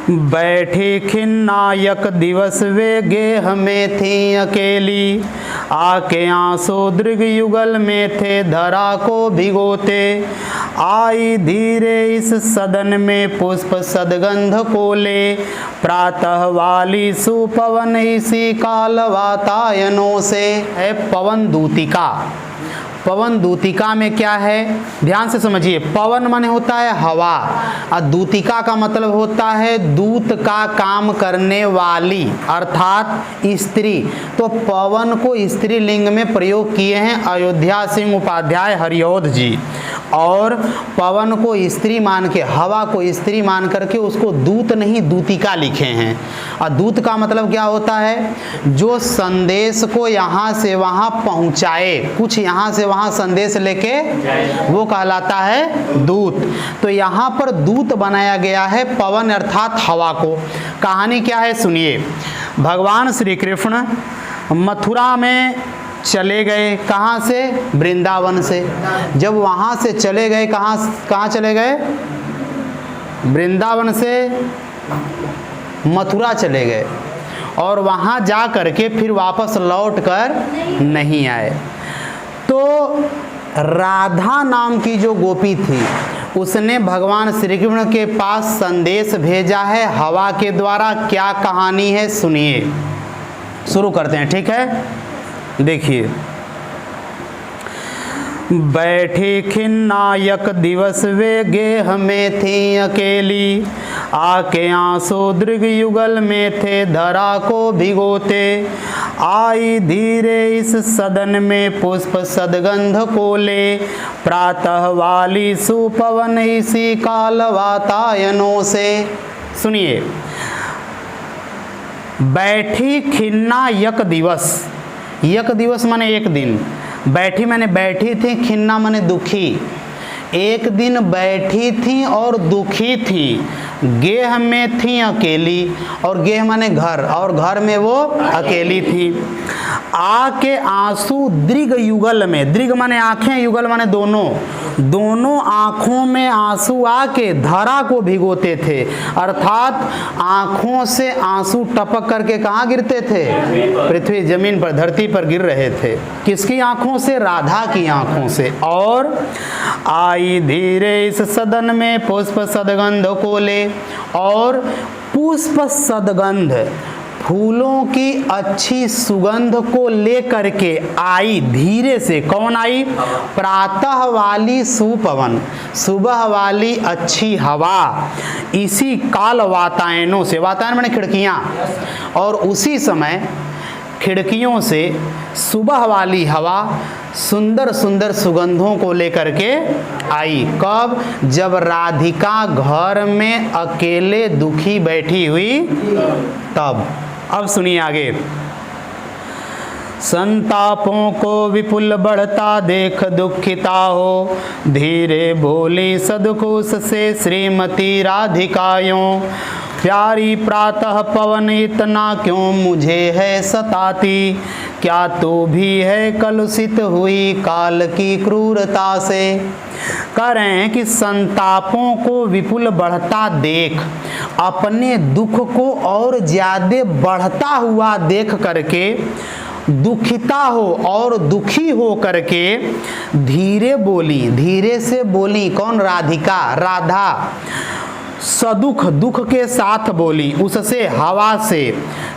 बैठी खिन्नायक दिवस वे गेह में थी अकेली, आके आंसू दृग युगल में थे धरा को भिगोते। आई धीरे इस सदन में पुष्प सदगंध को ले, प्रातः वाली सुपवन इसी काल वातायनों से। है पवन दूतिका। पवन दूतिका में क्या है, ध्यान से समझिए। पवन माने होता है हवा, और दूतिका का मतलब होता है दूत का काम करने वाली अर्थात स्त्री। तो पवन को स्त्रीलिंग में प्रयोग किए हैं अयोध्या सिंह उपाध्याय हरिऔध जी, और पवन को स्त्री मान के, हवा को स्त्री मान करके उसको दूत नहीं दूतिका लिखे हैं। और दूत का मतलब क्या होता है, जो संदेश को यहाँ से वहाँ पहुँचाए, कुछ यहाँ से वहाँ संदेश लेके, वो कहलाता है दूत। तो यहाँ पर दूत बनाया गया है पवन अर्थात हवा को। कहानी क्या है सुनिए। भगवान श्री कृष्ण मथुरा में चले गए, कहाँ से, वृंदावन से। जब वहाँ से चले गए, कहाँ चले गए, वृंदावन से मथुरा चले गए, और वहाँ जा करके फिर वापस लौट कर नहीं आए। तो राधा नाम की जो गोपी थी, उसने भगवान श्री कृष्ण के पास संदेश भेजा है हवा के द्वारा। क्या कहानी है सुनिए, शुरू करते हैं, ठीक है। देखिए, बैठी खिन्नायक दिवस वे गेह में थी अकेली, आके आंसू दृग युगल में थे धरा को भिगोते। आई धीरे इस सदन में पुष्प सदगंध को ले, प्रातः वाली सुपवन इसी काल वातायनों से। सुनिए, बैठी खिन्ना यक दिवस, यक दिवस माने एक दिन, बैठी माने बैठी थी, खिन्ना माने दुखी, एक दिन बैठी थी और दुखी थी। गेह में थी अकेली, और गेह माने घर, और घर में वो अकेली थी। आके आंसू दृग युगल में, दृग माने आंखें, युगल माने दोनों, दोनों आंखों में आंसू आके धरा को भिगोते थे। अर्थात आंखों से आंसू टपक करके कहाँ गिरते थे, पृथ्वी जमीन पर, धरती पर गिर रहे थे। किसकी आंखों से, राधा की आंखों से। और आई धीरे इस सदन में पुष्प सदगंध को ले, और पुष्प सदगंध फूलों की अच्छी सुगंध को लेकर के आई धीरे से। कौन आई, प्रातः वाली सुपवन, सुबह वाली अच्छी हवा, इसी काल वातायनों से, वातायन माने खिड़कियां, और उसी समय खिड़कियों से सुबह वाली हवा सुंदर सुंदर सुगंधों को लेकर के आई। कब, जब राधिका घर में अकेले दुखी बैठी हुई तब। अब सुनिए आगे। संतापों को विपुल बढ़ता देख दुखिता हो, धीरे बोली सदकुश से श्रीमती राधिकायों। प्यारी प्रातः पवन इतना क्यों मुझे है सताती, क्या तू भी है कलुषित हुई काल की क्रूरता से। कह रहे हैं कि संतापों को विपुल बढ़ता देख, अपने दुख को और ज्यादा बढ़ता हुआ देख करके दुखिता हो और दुखी हो करके धीरे बोली, धीरे से बोली। कौन, राधिका, राधा। सदुख, दुख के साथ बोली, उससे, हवा से।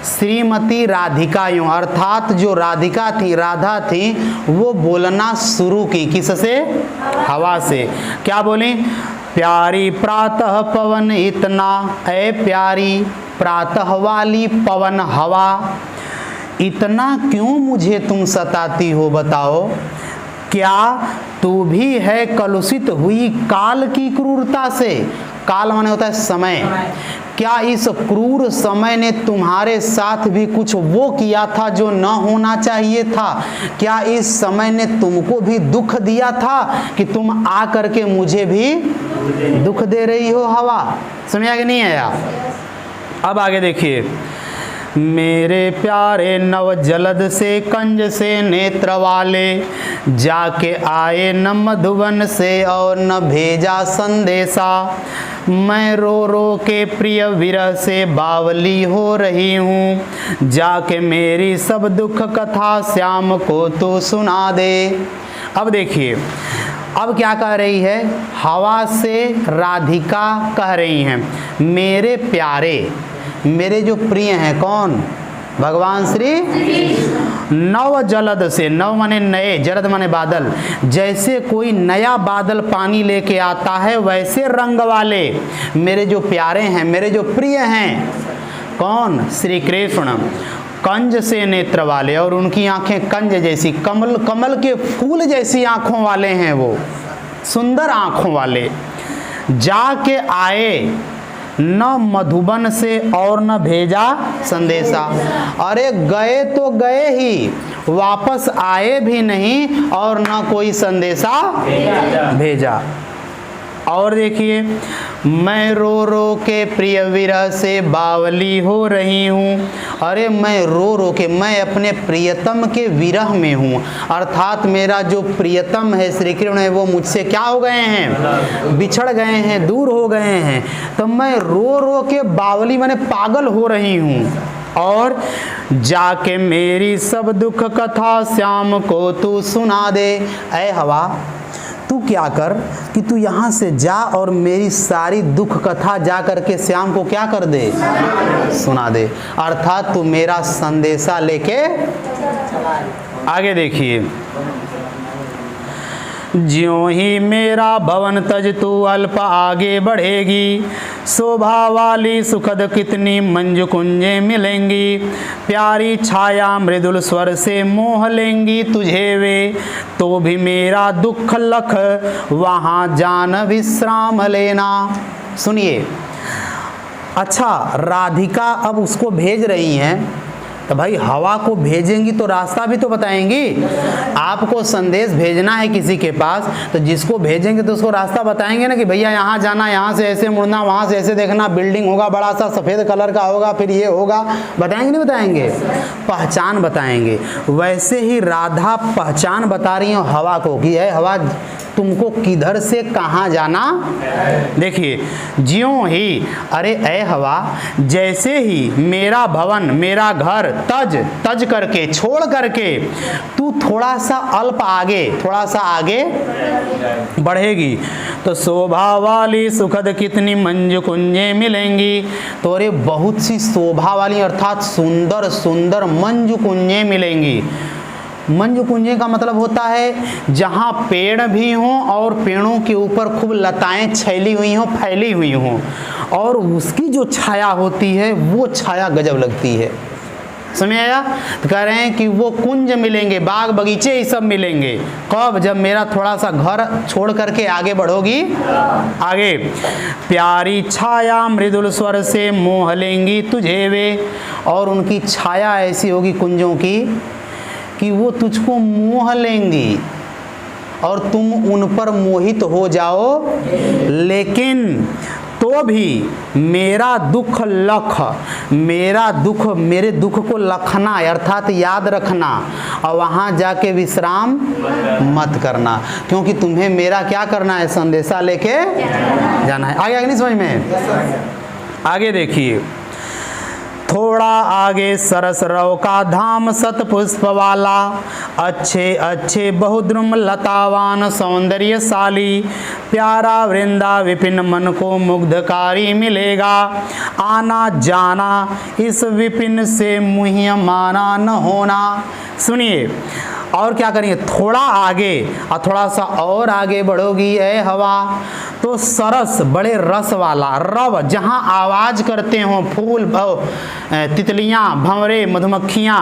श्रीमती राधिकायों, अर्थात जो राधिका थी, राधा थी, वो बोलना शुरू की। किससे, हवा से। क्या बोली, प्यारी प्रातः पवन इतना, ऐ प्यारी प्रातः वाली पवन हवा, इतना क्यों मुझे तुम सताती हो बताओ। क्या तू भी है कलुषित हुई काल की क्रूरता से। काल माने होता है समय। क्या इस क्रूर समय ने तुम्हारे साथ भी कुछ वो किया था जो न होना चाहिए था। क्या इस समय ने तुमको भी दुख दिया था कि तुम आ करके मुझे भी दुख दे रही हो हवा। समझा कि नहीं आया। अब आगे देखिए, मेरे प्यारे नव जलद से कंज से नेत्र वाले, जाके आए न मधुबन से और न भेजा संदेशा। मैं रो रो के प्रिय विरह से बावली हो रही हूँ, जाके मेरी सब दुख कथा श्याम को तू सुना दे। अब देखिए, अब क्या कह रही है, हवा से राधिका कह रही हैं, मेरे प्यारे, मेरे जो प्रिय हैं, कौन, भगवान श्री। नव जलद से, नव माने नए, जलद माने बादल, जैसे कोई नया बादल पानी लेके आता है वैसे रंग वाले मेरे जो प्यारे हैं, मेरे जो प्रिय हैं, कौन, श्री कृष्ण। कंज से नेत्र वाले, और उनकी आंखें कंज जैसी, कमल कमल के फूल जैसी आंखों वाले हैं, वो सुंदर आंखों वाले। जाके आए न मधुबन से और न भेजा संदेशा। अरे गए तो गए ही, वापस आए भी नहीं और न कोई संदेशा भेजा। और देखिए, मैं रो रो के प्रिय विरह से बावली हो रही हूँ। अरे मैं रो रो के, मैं अपने प्रियतम के विरह में हूँ, अर्थात मेरा जो प्रियतम है श्री कृष्ण है, वो मुझसे क्या हो गए हैं, बिछड़ गए हैं, दूर हो गए हैं। तो मैं रो रो के बावली माने पागल हो रही हूँ। और जाके मेरी सब दुख कथा श्याम को तू सुना दे। ऐ हवा, तू क्या कर कि तू यहाँ से जा और मेरी सारी दुख कथा जा करके श्याम को क्या कर दे, सुना दे। अर्थात तू मेरा संदेशा लेके आगे देखिए। ज्यों ही मेरा भवन तज तू अल्प आगे बढ़ेगी, शोभा वाली सुखद कितनी मंजु कुंजें मिलेंगी। प्यारी छाया मृदुल स्वर से मोह लेंगी तुझे वे, तो भी मेरा दुख लख वहाँ जान विश्राम लेना। सुनिए, अच्छा राधिका अब उसको भेज रही हैं, तो भाई हवा को भेजेंगी तो रास्ता भी तो बताएंगी। आपको संदेश भेजना है किसी के पास, तो जिसको भेजेंगे तो उसको रास्ता बताएंगे ना, कि भैया यहाँ जाना, यहाँ से ऐसे मुड़ना, वहाँ से ऐसे देखना, बिल्डिंग होगा बड़ा सा सफ़ेद कलर का होगा, फिर ये होगा, बताएंगे नहीं बताएंगे, पहचान बताएंगे। वैसे ही राधा पहचान बता रही हो हवा को कि है हवा, तुमको किधर से कहाँ जाना। देखिए, ज्यों ही, अरे ऐ हवा, जैसे ही मेरा भवन, मेरा घर तज तज करके, छोड़ करके तू थोड़ा सा अल्प आगे, थोड़ा सा आगे बढ़ेगी, तो शोभा वाली सुखद कितनी मंजु कुंजें मिलेंगी। तो अरे बहुत सी शोभा वाली अर्थात सुंदर सुंदर मंजु कुंजें मिलेंगी। मंजु कुंजे का मतलब होता है जहाँ पेड़ भी हों और पेड़ों के ऊपर खूब लताएं छैली हुई हों, फैली हुई हों, और उसकी जो छाया होती है वो छाया गजब लगती है। समझ आया? तो कह रहे हैं कि वो कुंज मिलेंगे, बाग बगीचे ये सब मिलेंगे। कब? जब मेरा थोड़ा सा घर छोड़ करके आगे बढ़ोगी। आगे, प्यारी छाया मृदुल स्वर से मोह लेंगी तुझे वे, और उनकी छाया ऐसी होगी कुंजों की कि वो तुझको मोह लेंगी और तुम उन पर मोहित हो जाओ। लेकिन तो भी मेरा दुख लख, मेरा दुख, मेरे दुख को लखना अर्थात याद रखना, और वहाँ जाके विश्राम मत करना, क्योंकि तुम्हें मेरा क्या करना है, संदेशा लेके जाना है। आगे नहीं समझ में? आगे देखिए, थोड़ा आगे सरस रव का धाम सतपुष्प वाला, अच्छे अच्छे बहुद्रुम लतावान सौंदर्यशाली, प्यारा वृंदा विपिन मन को मुग्धकारी मिलेगा। आना जाना इस विपिन से मुह्यमाना न होना। सुनिए, और क्या करेंगे, थोड़ा आगे और थोड़ा सा और आगे बढ़ोगी ऐ हवा, तो सरस बड़े रस वाला रव, जहाँ आवाज करते हो फूल, तितलियाँ, भंवरे, मधुमक्खियाँ,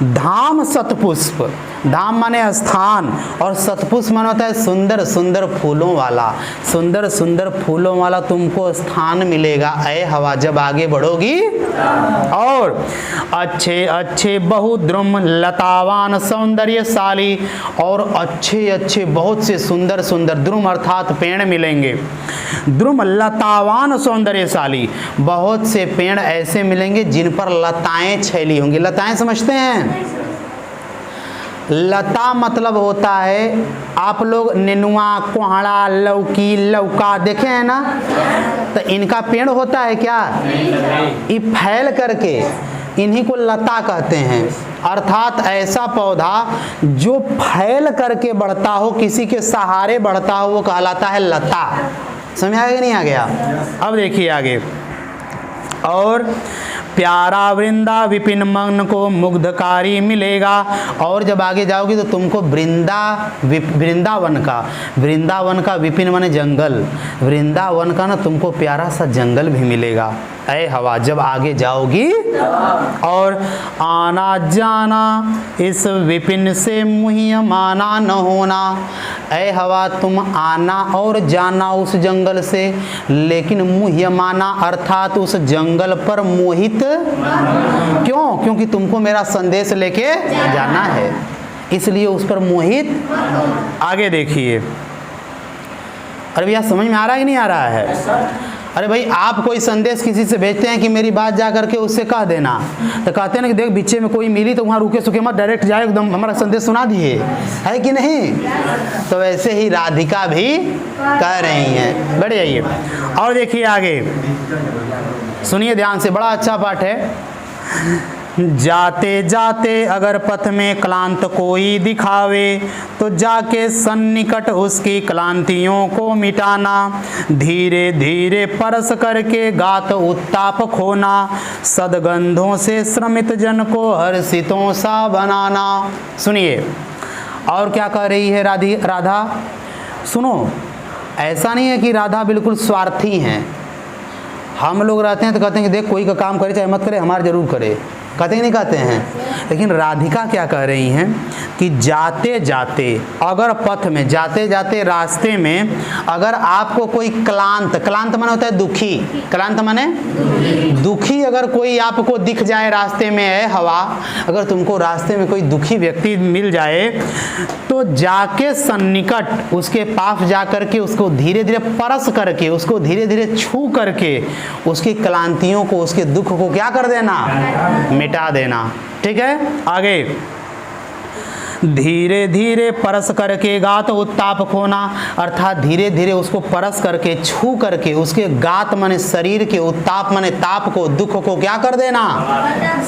धाम सतपुष्प, धाम माने स्थान, और सतपुष्प माने होता है सुंदर सुंदर फूलों वाला, सुंदर सुंदर फूलों वाला तुमको स्थान मिलेगा ऐ हवा जब आगे बढ़ोगी। और अच्छे अच्छे बहुद्रुम लतावान सौंदर्यशाली, और अच्छे अच्छे बहुत से सुंदर सुंदर, द्रुम अर्थात पेड़ मिलेंगे। मिलेंगे। द्रुम लतावान सौंदर्यशाली, बहुत से पेड़ ऐसे मिलेंगे जिन पर लताएं छैली होंगी। लताएं समझते हैं? लता मतलब होता है, आप लोग नेनुआ, कोहड़ा, लौकी, लौका देखे हैं ना, तो इनका पेड़ होता है क्या? ये फैल करके, इन्हीं को लता कहते हैं। अर्थात ऐसा पौधा जो फैल करके बढ़ता हो, किसी के सहारे बढ़ता हो, वो कहलाता है लता। समझ आया कि नहीं आ गया? अब देखिए आगे, और प्यारा वृंदा विपिन मन को मुग्धकारी मिलेगा। और जब आगे जाओगी तो तुमको वृंदावन का विपिन माने जंगल, वृंदावन का ना तुमको प्यारा सा जंगल भी मिलेगा। ऐ हवा जब आगे जाओगी, और आना जाना इस विपिन से मुहिया माना न होना। ऐ हवा तुम आना और जाना उस जंगल से, लेकिन मुहिया माना अर्थात उस जंगल पर मोहित क्यों? क्योंकि तुमको मेरा संदेश लेके जाना है, इसलिए उस पर मोहित। आगे देखिए, अरे भैया समझ में आ रहा है कि नहीं आ रहा है? अरे भाई आप कोई संदेश किसी से भेजते हैं कि मेरी बात जा करके उससे कह देना, तो कहते हैं ना कि देख बीचे में कोई मिली तो वहाँ रुके सुके मत, डायरेक्ट जाए एकदम हमारा संदेश सुना दिए, है कि नहीं? तो वैसे ही राधिका भी कह रही हैं। बढ़ जाइए और देखिए आगे, सुनिए ध्यान से, बड़ा अच्छा पाठ है। जाते जाते अगर पथ में क्लांत कोई दिखावे, तो जाके सन्निकट उसकी क्लांतियों को मिटाना। धीरे धीरे परस करके गात उत्ताप खोना, सदगंधों से श्रमित जन को हर्षितों सा बनाना। सुनिए और क्या कह रही है राधा। सुनो, ऐसा नहीं है कि राधा बिल्कुल स्वार्थी हैं। हम लोग रहते हैं तो कहते हैं कि देख कोई का काम करे चाहे मत करे, हमारा जरूर करे, कहते ही नहीं कहते हैं। लेकिन राधिका क्या कह रही हैं कि जाते जाते अगर पथ में, जाते जाते रास्ते में अगर आपको कोई क्लांत माने होता है दुखी, क्लांत माने दुखी, अगर कोई आपको दिख जाए रास्ते में, है हवा, अगर तुमको रास्ते में कोई दुखी व्यक्ति मिल जाए, तो जाके सन्निकट उसके पास जा करके उसको धीरे धीरे परस करके, उसको धीरे धीरे छू करके उसकी क्लांतियों को, उसके दुख को क्या कर देना? मिटा देना। ठीक है, आगे धीरे धीरे परस करके गात उत्ताप खोना, अर्थात धीरे धीरे उसको परस करके, छू करके उसके गात माने शरीर के, उत्ताप माने ताप को, दुख को क्या कर देना?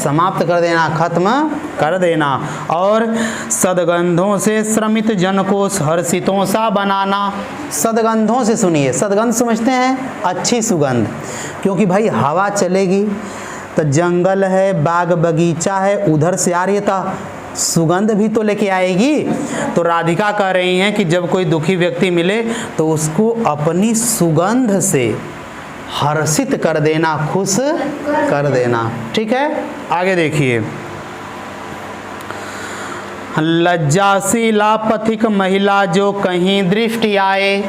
समाप्त कर देना, खत्म कर देना। और सदगंधों से श्रमित जन को हर्षितों सा बनाना। सदगंधों से, सुनिए, सदगंध समझते हैं? अच्छी सुगंध, क्योंकि भाई हवा चलेगी तो जंगल है, बाग बगीचा है, उधर से आ रही है तो सुगंध भी तो लेके आएगी। तो राधिका कह रही हैं कि जब कोई दुखी व्यक्ति मिले तो उसको अपनी सुगंध से हर्षित कर देना, खुश कर देना। ठीक है, आगे देखिए। लज्जाशीला पथिक महिला जो कहीं दृष्टि आए,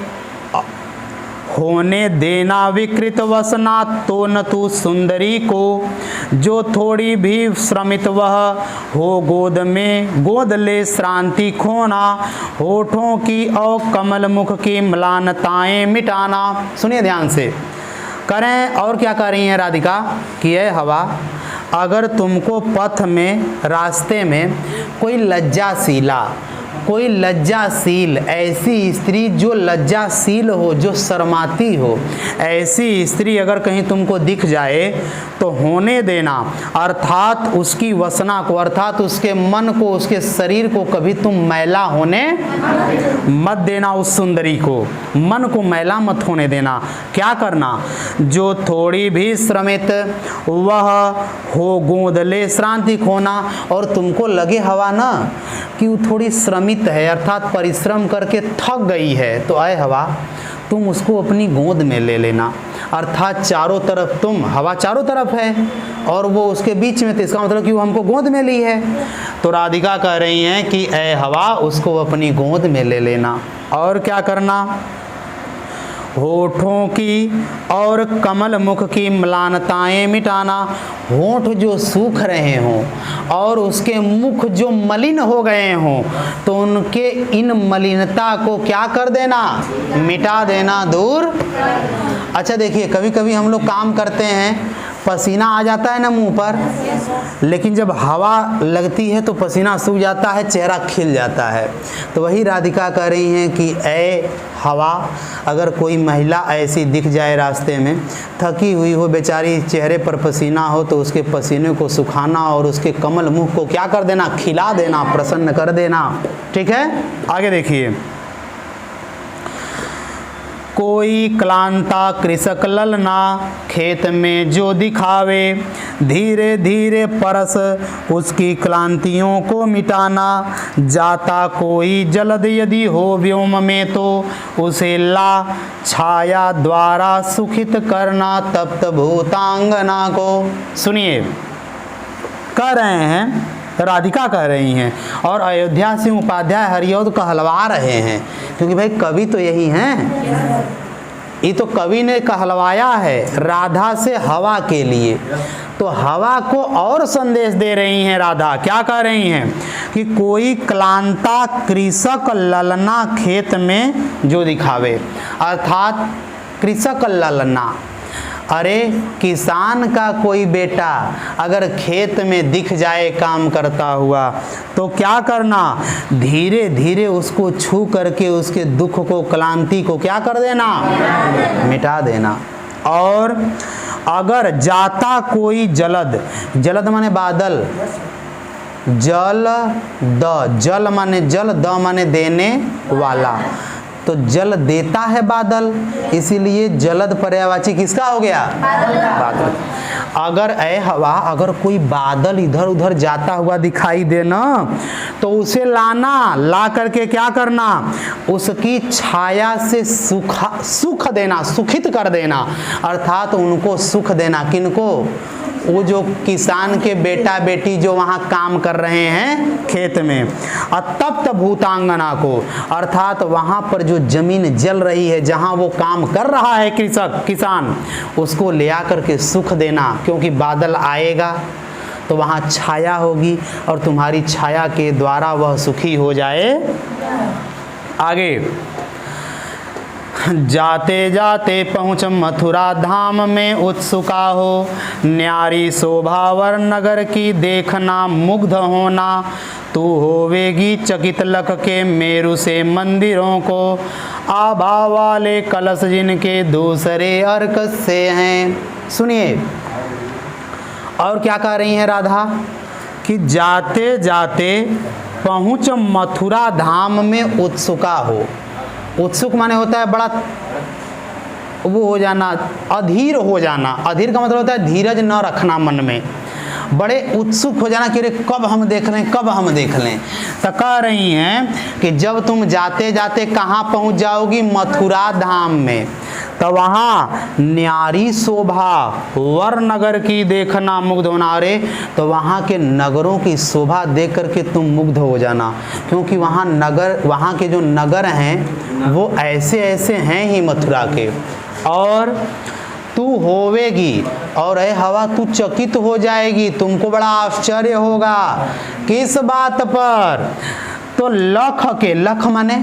होने देना विकृत वसना तो न तू सुंदरी को। जो थोड़ी भी श्रमित वह हो गोद में, गोद ले श्रांति खोना। होठों की और कमल मुख की म्लानताएं मिटाना। सुनिए ध्यान से, करें और क्या कर रही हैं राधिका कि ये हवा, अगर तुमको पथ में, रास्ते में कोई लज्जाशीला, कोई लज्जाशील, ऐसी स्त्री जो लज्जाशील हो, जो शर्माती हो, ऐसी स्त्री अगर कहीं तुमको दिख जाए तो होने देना, अर्थात उसकी वसना को, अर्थात उसके मन को, उसके शरीर को कभी तुम मैला होने मत देना। उस सुंदरी को, मन को मैला मत होने देना। क्या करना? जो थोड़ी भी श्रमित वह हो गोद ले श्रांति खोना। और तुमको लगे हवा ना कि वो थोड़ी श्रमित है, अर्थात परिश्रम करके थक गई है, तो आए हवा तुम उसको अपनी गोद में ले लेना। अर्थात चारों तरफ तुम, हवा चारों तरफ है और वो उसके बीच में, तो इसका मतलब कि वो हमको गोद में ली है। तो राधिका कह रही हैं कि ऐ हवा उसको अपनी गोद में ले लेना। और क्या करना? होठों की और कमल मुख की म्लानताएं मिटाना। होठ जो सूख रहे हों और उसके मुख जो मलिन हो गए हों तो उनके इन मलिनता को क्या कर देना, मिटा देना, दूर। अच्छा देखिए, कभी कभी हम लोग काम करते हैं, पसीना आ जाता है ना मुंह पर, लेकिन जब हवा लगती है तो पसीना सूख जाता है, चेहरा खिल जाता है। तो वही राधिका कह रही हैं कि ऐ हवा, अगर कोई महिला ऐसी दिख जाए रास्ते में, थकी हुई हो बेचारी, चेहरे पर पसीना हो, तो उसके पसीने को सुखाना और उसके कमल मुख को क्या कर देना, खिला देना, प्रसन्न कर देना। ठीक है, आगे देखिए। कोई क्लांता कृषक ललना खेत में जो दिखावे, धीरे धीरे परस उसकी क्लांतियों को मिटाना। जाता कोई जलद यदि हो व्योम में तो उसे ला छाया द्वारा सुखित करना तप्त भूतांगना को। सुनिए, कह रहे हैं, राधिका कह रही हैं और अयोध्या सिंह उपाध्याय हरिऔध कहलवा रहे हैं, क्योंकि भाई कवि तो यही हैं, ये तो कवि ने कहलवाया है राधा से हवा के लिए। तो हवा को और संदेश दे रही हैं राधा, क्या कह रही हैं कि कोई क्लांता कृषक ललना खेत में जो दिखावे, अर्थात कृषक ललना, अरे किसान का कोई बेटा अगर खेत में दिख जाए काम करता हुआ तो क्या करना, धीरे धीरे उसको छू करके उसके दुख को, क्लांति को क्या कर देना, मिटा देना। और अगर जाता कोई जलद, जलद माने बादल, जल द, जल माने जल, द माने देने वाला, तो जल देता है बादल, इसीलिए जलद पर्यायवाची किसका हो गया, बादल। अगर ऐ हवा, अगर कोई बादल इधर उधर जाता हुआ दिखाई दे ना, तो उसे लाना, ला करके क्या करना, उसकी छाया से सुख देना, सुखित कर देना, अर्थात उनको सुख देना। किनको, वो जो किसान के बेटा बेटी जो वहाँ काम कर रहे हैं खेत में, अतप्त भूतांगना को, अर्थात वहाँ पर जो जमीन जल रही है, जहाँ वो काम कर रहा है कृषक, किसान, उसको ले आकर के सुख देना, क्योंकि बादल आएगा तो वहाँ छाया होगी और तुम्हारी छाया के द्वारा वह सुखी हो जाए। आगे, जाते जाते पहुँच मथुरा धाम में उत्सुका हो, न्यारी शोभावर नगर की देखना मुग्ध होना। तू होवेगी चकित लख के मेरु से मंदिरों को, आभा वाले कलश जिनके दूसरे अर्क से हैं। सुनिए, और क्या कह रही हैं राधा कि जाते जाते पहुँच मथुरा धाम में उत्सुका हो। उत्सुक माने होता है बड़ा वो हो जाना, अधीर हो जाना। अधीर का मतलब होता है धीरज न रखना मन में, बड़े उत्सुक हो जाना कि अरे कब हम देख लें, कब हम देख लें। तो कह रही हैं कि जब तुम जाते जाते कहाँ पहुँच जाओगी, मथुरा धाम में, तो वहाँ न्यारी शोभा वर नगर की देखना मुग्ध होना। रे तो वहाँ के नगरों की शोभा देख करके तुम मुग्ध हो जाना, क्योंकि वहाँ नगर, वहाँ के जो नगर हैं वो ऐसे ऐसे हैं ही मथुरा के। और तू होवेगी, और ऐ हवा तू चकित हो जाएगी, तुमको बड़ा आश्चर्य होगा। किस बात पर, तो लख के, लख माने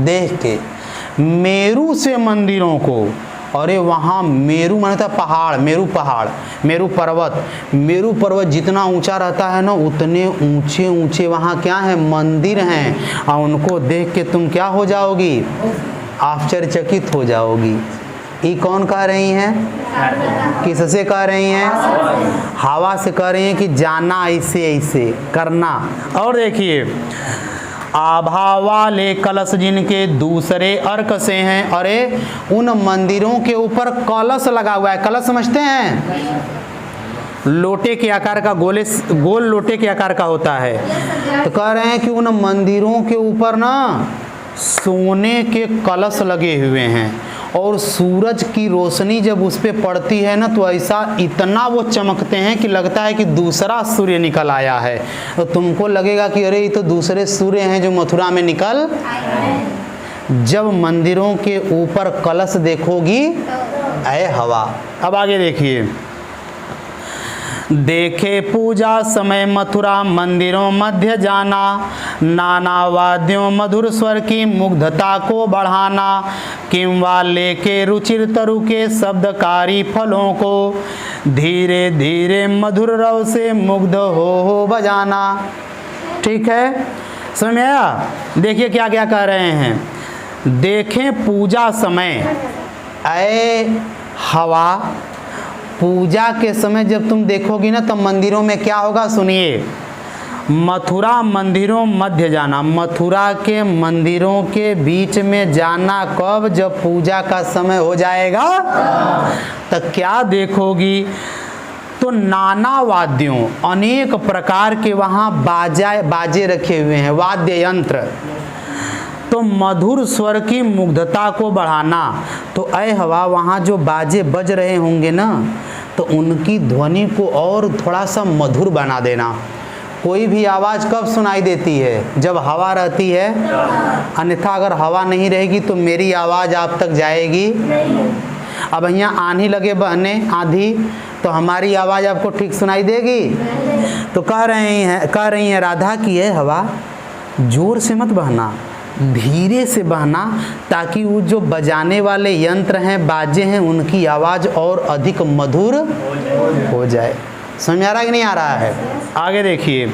देख के, मेरु से मंदिरों को। अरे वहाँ मेरु माने था पहाड़, मेरु पहाड़, मेरु पर्वत, मेरु पर्वत जितना ऊंचा रहता है ना, उतने ऊंचे ऊंचे वहाँ क्या है, मंदिर हैं, और उनको देख के तुम क्या हो जाओगी, आश्चर्यचकित हो जाओगी। ये कौन कह रही हैं, किससे कह रही हैं, हवा से कह रही हैं कि जाना ऐसे ऐसे करना। और देखिए, आभा वाले कलश जिनके दूसरे अर्क से हैं। अरे उन मंदिरों के ऊपर कलश लगा हुआ है। कलश समझते हैं, लोटे के आकार का, गोल लोटे के आकार का होता है। तो कह रहे हैं कि उन मंदिरों के ऊपर ना सोने के कलश लगे हुए हैं, और सूरज की रोशनी जब उस पर पड़ती है ना, तो ऐसा इतना वो चमकते हैं कि लगता है कि दूसरा सूर्य निकल आया है। तो तुमको लगेगा कि अरे ये तो दूसरे सूर्य हैं जो मथुरा में निकल। जब मंदिरों के ऊपर कलश देखोगी ऐ हवा। अब आगे देखिए, देखे पूजा समय मथुरा मंदिरों मध्य जाना, नाना वाद्यों मधुर स्वर की मुग्धता को बढ़ाना, किंवा लेके रुचिर तरु के शब्दकारी फलों को धीरे धीरे मधुर रव से मुग्ध हो बजाना। ठीक है, समझ में आया? देखिए क्या क्या कह रहे हैं। देखें पूजा समय ऐ हवा, पूजा के समय जब तुम देखोगी ना तो मंदिरों में क्या होगा, सुनिए। मथुरा मंदिरों मध्य जाना, मथुरा के मंदिरों के बीच में जाना कब, जब पूजा का समय हो जाएगा। तो क्या देखोगी, तो नाना वाद्यों, अनेक प्रकार के वहाँ बाजे रखे हुए हैं, वाद्य यंत्र। तो मधुर स्वर की मुग्धता को बढ़ाना, तो ऐ हवा वहाँ जो बाजे बज रहे होंगे ना तो उनकी ध्वनि को और थोड़ा सा मधुर बना देना। कोई भी आवाज़ कब सुनाई देती है, जब हवा रहती है, अन्यथा अगर हवा नहीं रहेगी तो मेरी आवाज़ आप तक जाएगी। अब यहाँ आंधी लगे बहने, आंधी, तो हमारी आवाज़ आपको ठीक सुनाई देगी। तो कह रही हैं राधा की है हवा जोर से मत बहना, धीरे से बहना, ताकि वो जो बजाने वाले यंत्र हैं, बाजे हैं, उनकी आवाज़ और अधिक मधुर हो जाए। समझ आ रहा है कि नहीं आ रहा है? आगे देखिए,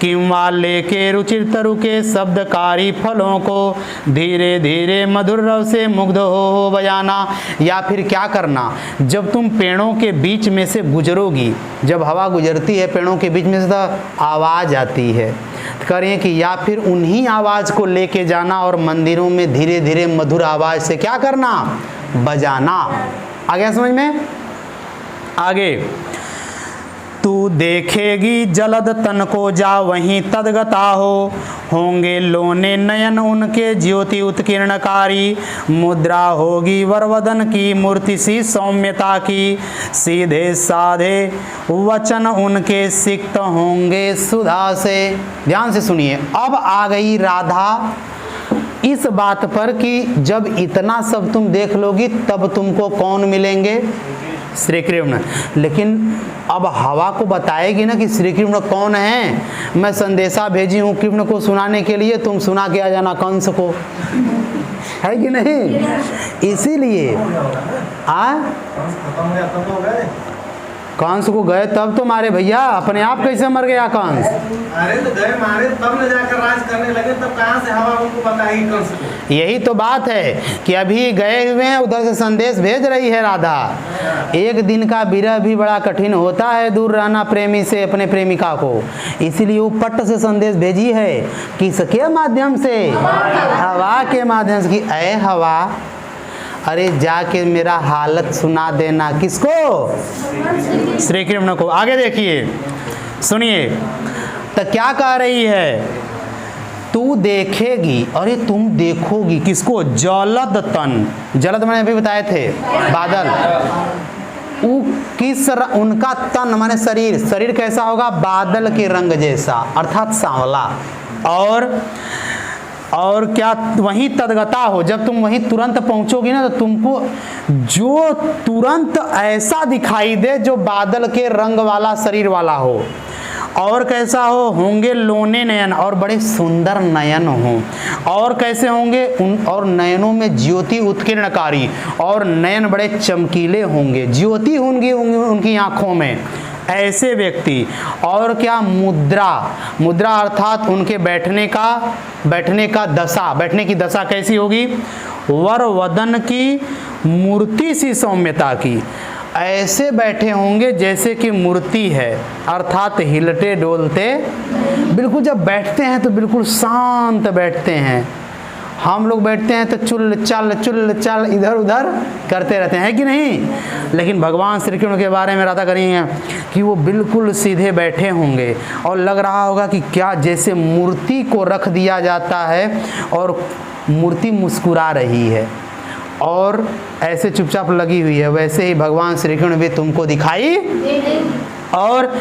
किंवा लेके रुचिर तरु के शब्दकारी फलों को धीरे धीरे मधुर रव से मुग्ध हो बजाना। या फिर क्या करना, जब तुम पेड़ों के बीच में से गुजरोगी, जब हवा गुजरती है पेड़ों के बीच में से तो आवाज़ आती है, करें कि या फिर उन्हीं आवाज़ को लेके जाना और मंदिरों में धीरे धीरे मधुर आवाज़ से क्या करना, बजाना। आ गया समझ में? आगे, तू देखेगी जलद तन को जा वहीं तदगता होंगे लोने नयन उनके ज्योति उत्कीर्णकारी, मुद्रा होगी वरवदन की मूर्ति सी सौम्यता की, सीधे साधे वचन उनके सिक्त होंगे सुधा से। ध्यान से सुनिए, अब आ गई राधा इस बात पर कि जब इतना सब तुम देख लोगी तब तुमको कौन मिलेंगे, श्री कृष्ण। लेकिन अब हवा को बताएगी ना कि श्री कृष्ण कौन है। मैं संदेशा भेजी हूँ कृष्ण को सुनाने के लिए, तुम सुना के आ जाना कंस को, है कि नहीं? इसीलिए कंस को गए तब तो मारे भैया, अपने आप कैसे मर गया कंस? अरे तो गए मारे तब न जाकर राज करने लगे, तब कहाँ से हवा उनको बताएगी कंस को? यही तो बात है कि अभी गए हुए हैं, उधर से संदेश भेज रही है राधा। एक दिन का विरह भी बड़ा कठिन होता है, दूर रहना प्रेमी से अपने प्रेमिका को, इसीलिए वो पट से संदेश भेजी है, किसके माध्यम से? हवा के माध्यम से, कि ऐ हवा अरे जाके मेरा हालत सुना देना। किसको? श्री कृष्ण को। आगे देखिए, सुनिए, तो क्या कह रही है, तू देखेगी, अरे तुम देखोगी किसको? जलद तन, जलद मैंने अभी बताए थे, बादल। उनका तन माने शरीर, शरीर कैसा होगा? बादल के रंग जैसा, अर्थात सांवला। और क्या वहीं तदगता हो, जब तुम वहीं तुरंत पहुंचोगी ना तो तुमको जो तुरंत ऐसा दिखाई दे जो बादल के रंग वाला शरीर वाला हो। और कैसा हो? होंगे लोने नयन, और बड़े सुंदर नयन हों। और कैसे होंगे? और नयनों में ज्योति उत्कीर्णकारी, और नयन बड़े चमकीले होंगे, ज्योति होंगी उनकी आंखों में, ऐसे व्यक्ति। और क्या? मुद्रा, मुद्रा अर्थात उनके बैठने का दशा, बैठने की दशा कैसी होगी? वर वदन की मूर्ति सी सौम्यता की, ऐसे बैठे होंगे जैसे कि मूर्ति है, अर्थात हिलते डोलते, बिल्कुल जब बैठते हैं तो बिल्कुल शांत बैठते हैं। हम लोग बैठते हैं तो चुल चल इधर उधर करते रहते हैं, कि नहीं? लेकिन भगवान श्री कृष्ण के बारे में राधा करी है कि वो बिल्कुल सीधे बैठे होंगे, और लग रहा होगा कि क्या जैसे मूर्ति को रख दिया जाता है और मूर्ति मुस्कुरा रही है और ऐसे चुपचाप लगी हुई है, वैसे ही भगवान श्री कृष्ण भी तुमको दिखाई। और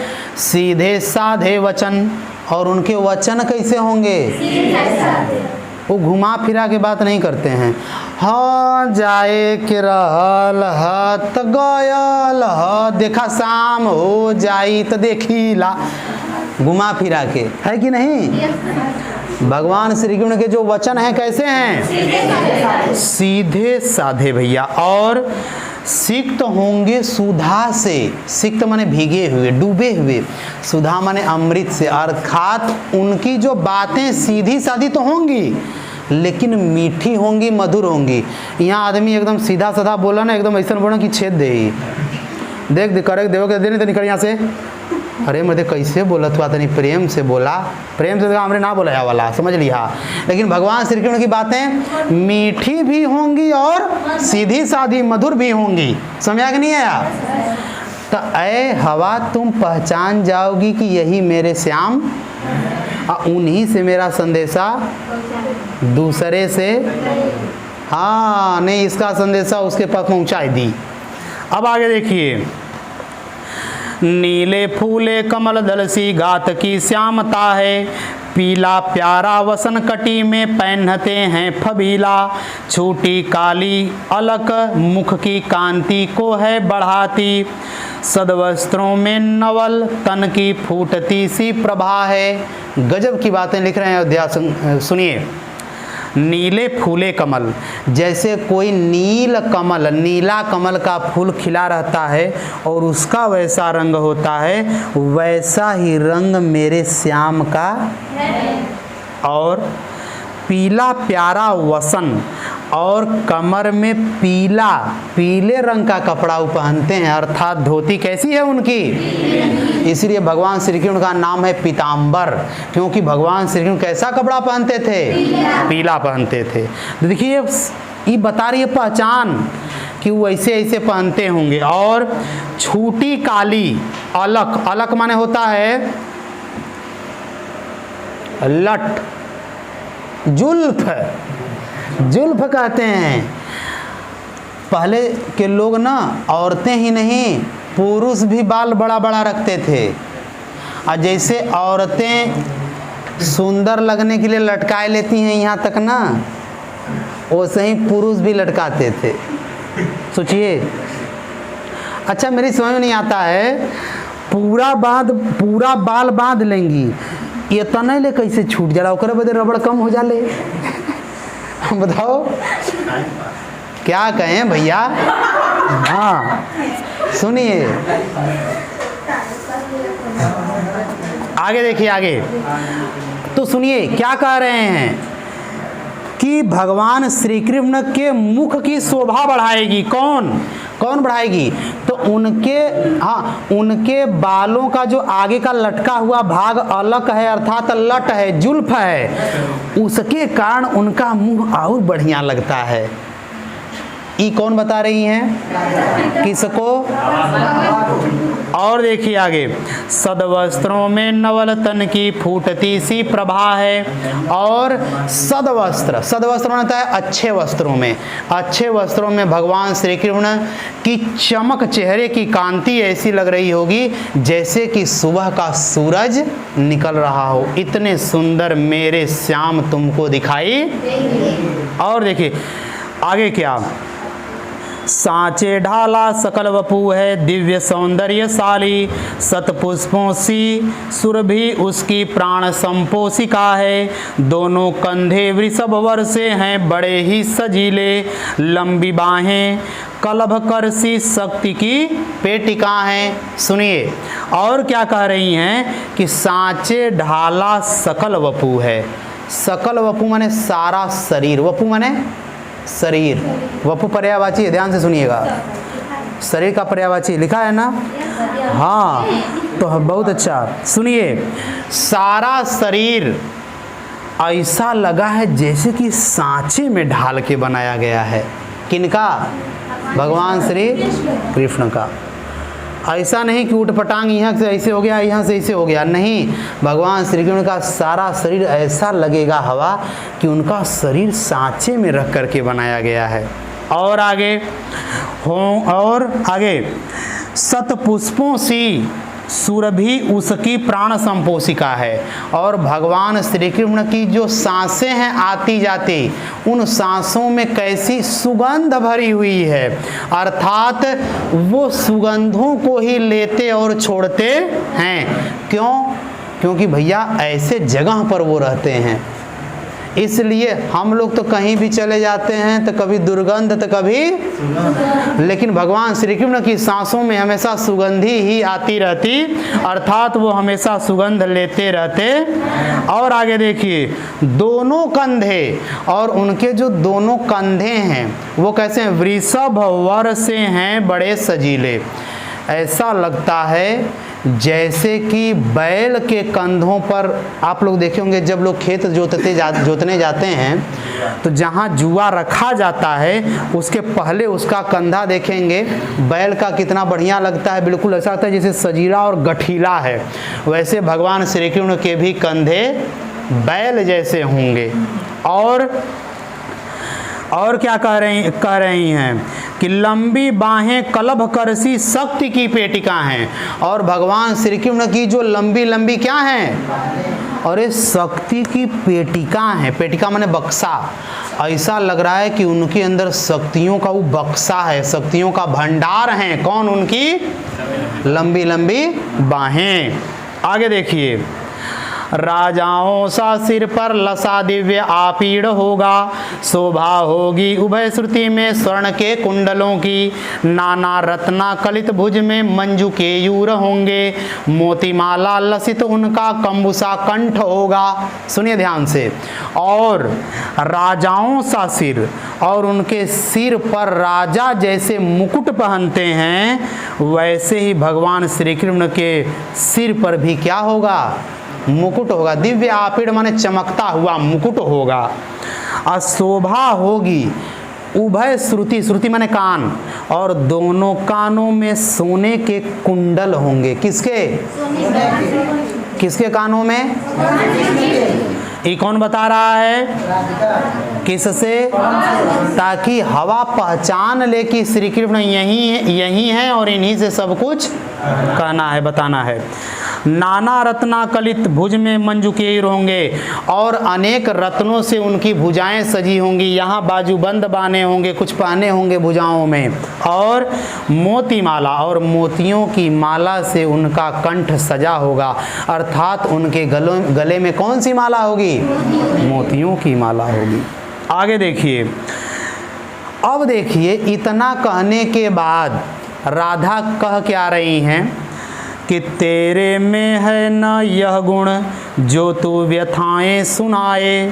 सीधे साधे वचन, और उनके वचन कैसे होंगे? वो घुमा फिरा के बात नहीं करते हैं। हाँ जाए के रहल ह त गयल ह, देखा शाम हो जाई तो देखी ला, घुमा फिरा के, है कि नहीं। भगवान श्री कृष्ण के जो वचन हैं कैसे हैं, सीधे साधे भैया। और सिक्त होंगे सुधा से, सिक्त माने भीगे हुए, डूबे हुए, सुधा माने अमृत से, अर्थात उनकी जो बातें सीधी साधी तो होंगी लेकिन मीठी होंगी, मधुर होंगी। यहाँ आदमी एकदम सीधा साधा बोला ना, एकदम ऐसा बोला कि छेद दे, देख करे देव के देने तो निकल यहाँ से, अरे मुझे कैसे बोला तू, नहीं प्रेम से बोला, प्रेम से हमने ना बोला वाला, समझ लिया। लेकिन भगवान श्री कृष्ण की बातें मीठी भी होंगी और सीधी साधी मधुर भी होंगी, समझा कि नहीं आया। तो ऐ हवा तुम पहचान जाओगी कि यही मेरे श्याम, उन्हीं से मेरा संदेशा दूसरे से, हाँ नहीं इसका संदेशा उसके पास पहुंचाई दी। अब आगे देखिए, नीले फूले कमल दल सी गात की श्यामता है, पीला प्यारा वसन कटी में पहनते हैं फबीला, छोटी काली अलक मुख की कांति को है बढ़ाती, सदवस्त्रों में नवल तन की फूटती सी प्रभा है। गजब की बातें लिख रहे हैं अयोध्या, सुनिए। नीले फूले कमल, जैसे कोई नील कमल, नीला कमल का फूल खिला रहता है और उसका वैसा रंग होता है, वैसा ही रंग मेरे श्याम का है। और पीला प्यारा वसन, और कमर में पीला, पीले रंग का कपड़ा वो पहनते हैं, अर्थात धोती कैसी है उनकी, इसलिए भगवान श्री कृष्ण का नाम है पीताम्बर, क्योंकि भगवान श्री कृष्ण कैसा कपड़ा पहनते थे, पीला पहनते थे। तो देखिए ये बता रही है पहचान कि वो ऐसे ऐसे पहनते होंगे। और छोटी काली अलक, अलक माने होता है लट, जुल्फ, जुल्फ कहते हैं। पहले के लोग ना औरतें ही नहीं पुरुष भी बाल बड़ा बड़ा रखते थे, और जैसे औरतें सुंदर लगने के लिए लटकाए लेती हैं यहाँ तक ना, वैसे ही पुरुष भी लटकाते थे। सोचिए, अच्छा मेरी समझ में नहीं आता है, पूरा बाल बांध लेंगी, ये तने ले कैसे छूट जाला, ओकरे बदे रबड़ कम हो जाले बताओ क्या कहें भैया। हाँ सुनिए, आगे देखिए, आगे तो सुनिए क्या कह रहे हैं कि भगवान श्री कृष्ण के मुख की शोभा बढ़ाएगी। कौन बढ़ाएगी, तो उनके, हाँ उनके बालों का जो आगे का लटका हुआ भाग अलग है, अर्थात लट है, जुल्फ है, उसके कारण उनका मुंह और बढ़िया लगता है। ये कौन बता रही हैं, किसको। और देखिए आगे, सदवस्त्रों में नवल तन की फूटती सी प्रभा है। और सदवस्त्र, सदवस्त्र होता है अच्छे वस्त्रों में, अच्छे वस्त्रों में भगवान श्री कृष्ण की चमक, चेहरे की कांति ऐसी लग रही होगी जैसे कि सुबह का सूरज निकल रहा हो, इतने सुंदर मेरे श्याम तुमको दिखाई। और देखिए आगे क्या, सांचे ढाला सकल वपु है दिव्य सौंदर्यशाली, सतपुष्पों सी सुरभि उसकी प्राण संपोषिका है, दोनों कंधे वृषभ वर से हैं बड़े ही सजीले, लंबी बाहें कलभ कर सी शक्ति की पेटिका हैं। सुनिए और क्या कह रही हैं कि सांचे ढाला सकल वपु है। सकल वपु माने सारा शरीर, वपु माने शरीर, वपु पर्यायवाची है, ध्यान से सुनिएगा, शरीर का पर्यायवाची लिखा है ना, हाँ तो बहुत अच्छा। सुनिए, सारा शरीर ऐसा लगा है जैसे कि सांचे में ढाल के बनाया गया है। किनका, भगवान श्री कृष्ण का। ऐसा नहीं कि उठपटांग यहाँ से ऐसे हो गया, यहाँ से ऐसे हो गया, नहीं, भगवान श्री कृष्ण का सारा शरीर ऐसा लगेगा हवा कि उनका शरीर सांचे में रख करके बनाया गया है। और आगे हो, और आगे, सतपुष्पों सी सुरभि उसकी प्राण संपोषिका है। और भगवान श्री कृष्ण की जो सांसें हैं आती जाती, उन सांसों में कैसी सुगंध भरी हुई है, अर्थात वो सुगंधों को ही लेते और छोड़ते हैं। क्यों? क्योंकि भैया ऐसे जगह पर वो रहते हैं। इसलिए हम लोग तो कहीं भी चले जाते हैं तो कभी दुर्गंध तो कभी, लेकिन भगवान श्री कृष्ण की सांसों में हमेशा सुगंधी ही आती रहती, अर्थात वो हमेशा सुगंध लेते रहते। और आगे देखिए, दोनों कंधे, और उनके जो दोनों कंधे हैं वो कैसे हैं? वृषभ वर से हैं बड़े सजीले। ऐसा लगता है जैसे कि बैल के कंधों पर, आप लोग देखे होंगे जब लोग खेत जोतने जाते हैं तो जहाँ जुआ रखा जाता है उसके पहले उसका कंधा देखेंगे, बैल का कितना बढ़िया लगता है, बिल्कुल ऐसा लगता है जैसे सजीला और गठीला है। वैसे भगवान श्री कृष्ण के भी कंधे बैल जैसे होंगे। और क्या कह रही हैं कि लंबी बाहें कलभ करसी शक्ति की पेटिका हैं। और भगवान श्री कृष्ण की जो लंबी लंबी क्या हैं? और ये शक्ति की पेटिका है। पेटिका माने बक्सा। ऐसा लग रहा है कि उनके अंदर शक्तियों का वो बक्सा है, शक्तियों का भंडार है। कौन? उनकी लंबी लंबी बाहें। आगे देखिए, राजाओं सा सिर पर लसा दिव्य आपीड़ होगा, शोभा होगी उभय श्रुति में स्वर्ण के कुंडलों की, नाना रत्ना कलित भुज में मंजू के यूर होंगे, मोतीमाला लसित उनका कंबुसा कंठ होगा। सुनिए ध्यान से। और राजाओं सा सिर, और उनके सिर पर राजा जैसे मुकुट पहनते हैं, वैसे ही भगवान श्री कृष्ण के सिर पर भी क्या होगा? मुकुट होगा। दिव्य आपीड़ माने चमकता हुआ मुकुट होगा। अशोभा होगी उभय श्रुति, श्रुति माने कान, और दोनों कानों में सोने के कुंडल होंगे। किसके? किसके कानों में? ये कौन बता रहा है? किससे? ताकि हवा पहचान ले कि श्री कृष्ण यही है और इन्हीं से सब कुछ कहना है, बताना है। नाना रत्ना कलित भुज में मंजू के होंगे, और अनेक रत्नों से उनकी भुजाएं सजी होंगी। यहाँ बाजूबंद बाने होंगे, कुछ पहने होंगे भुजाओं में। और मोतीमाला, और मोतियों की माला से उनका कंठ सजा होगा, अर्थात उनके गले में कौन सी माला होगी? मोतियों की माला होगी। आगे देखिए, अब देखिए, इतना कहने के बाद राधा कह क्या रही हैं कि तेरे में है न यह गुण जो तू व्यथाएं सुनाए,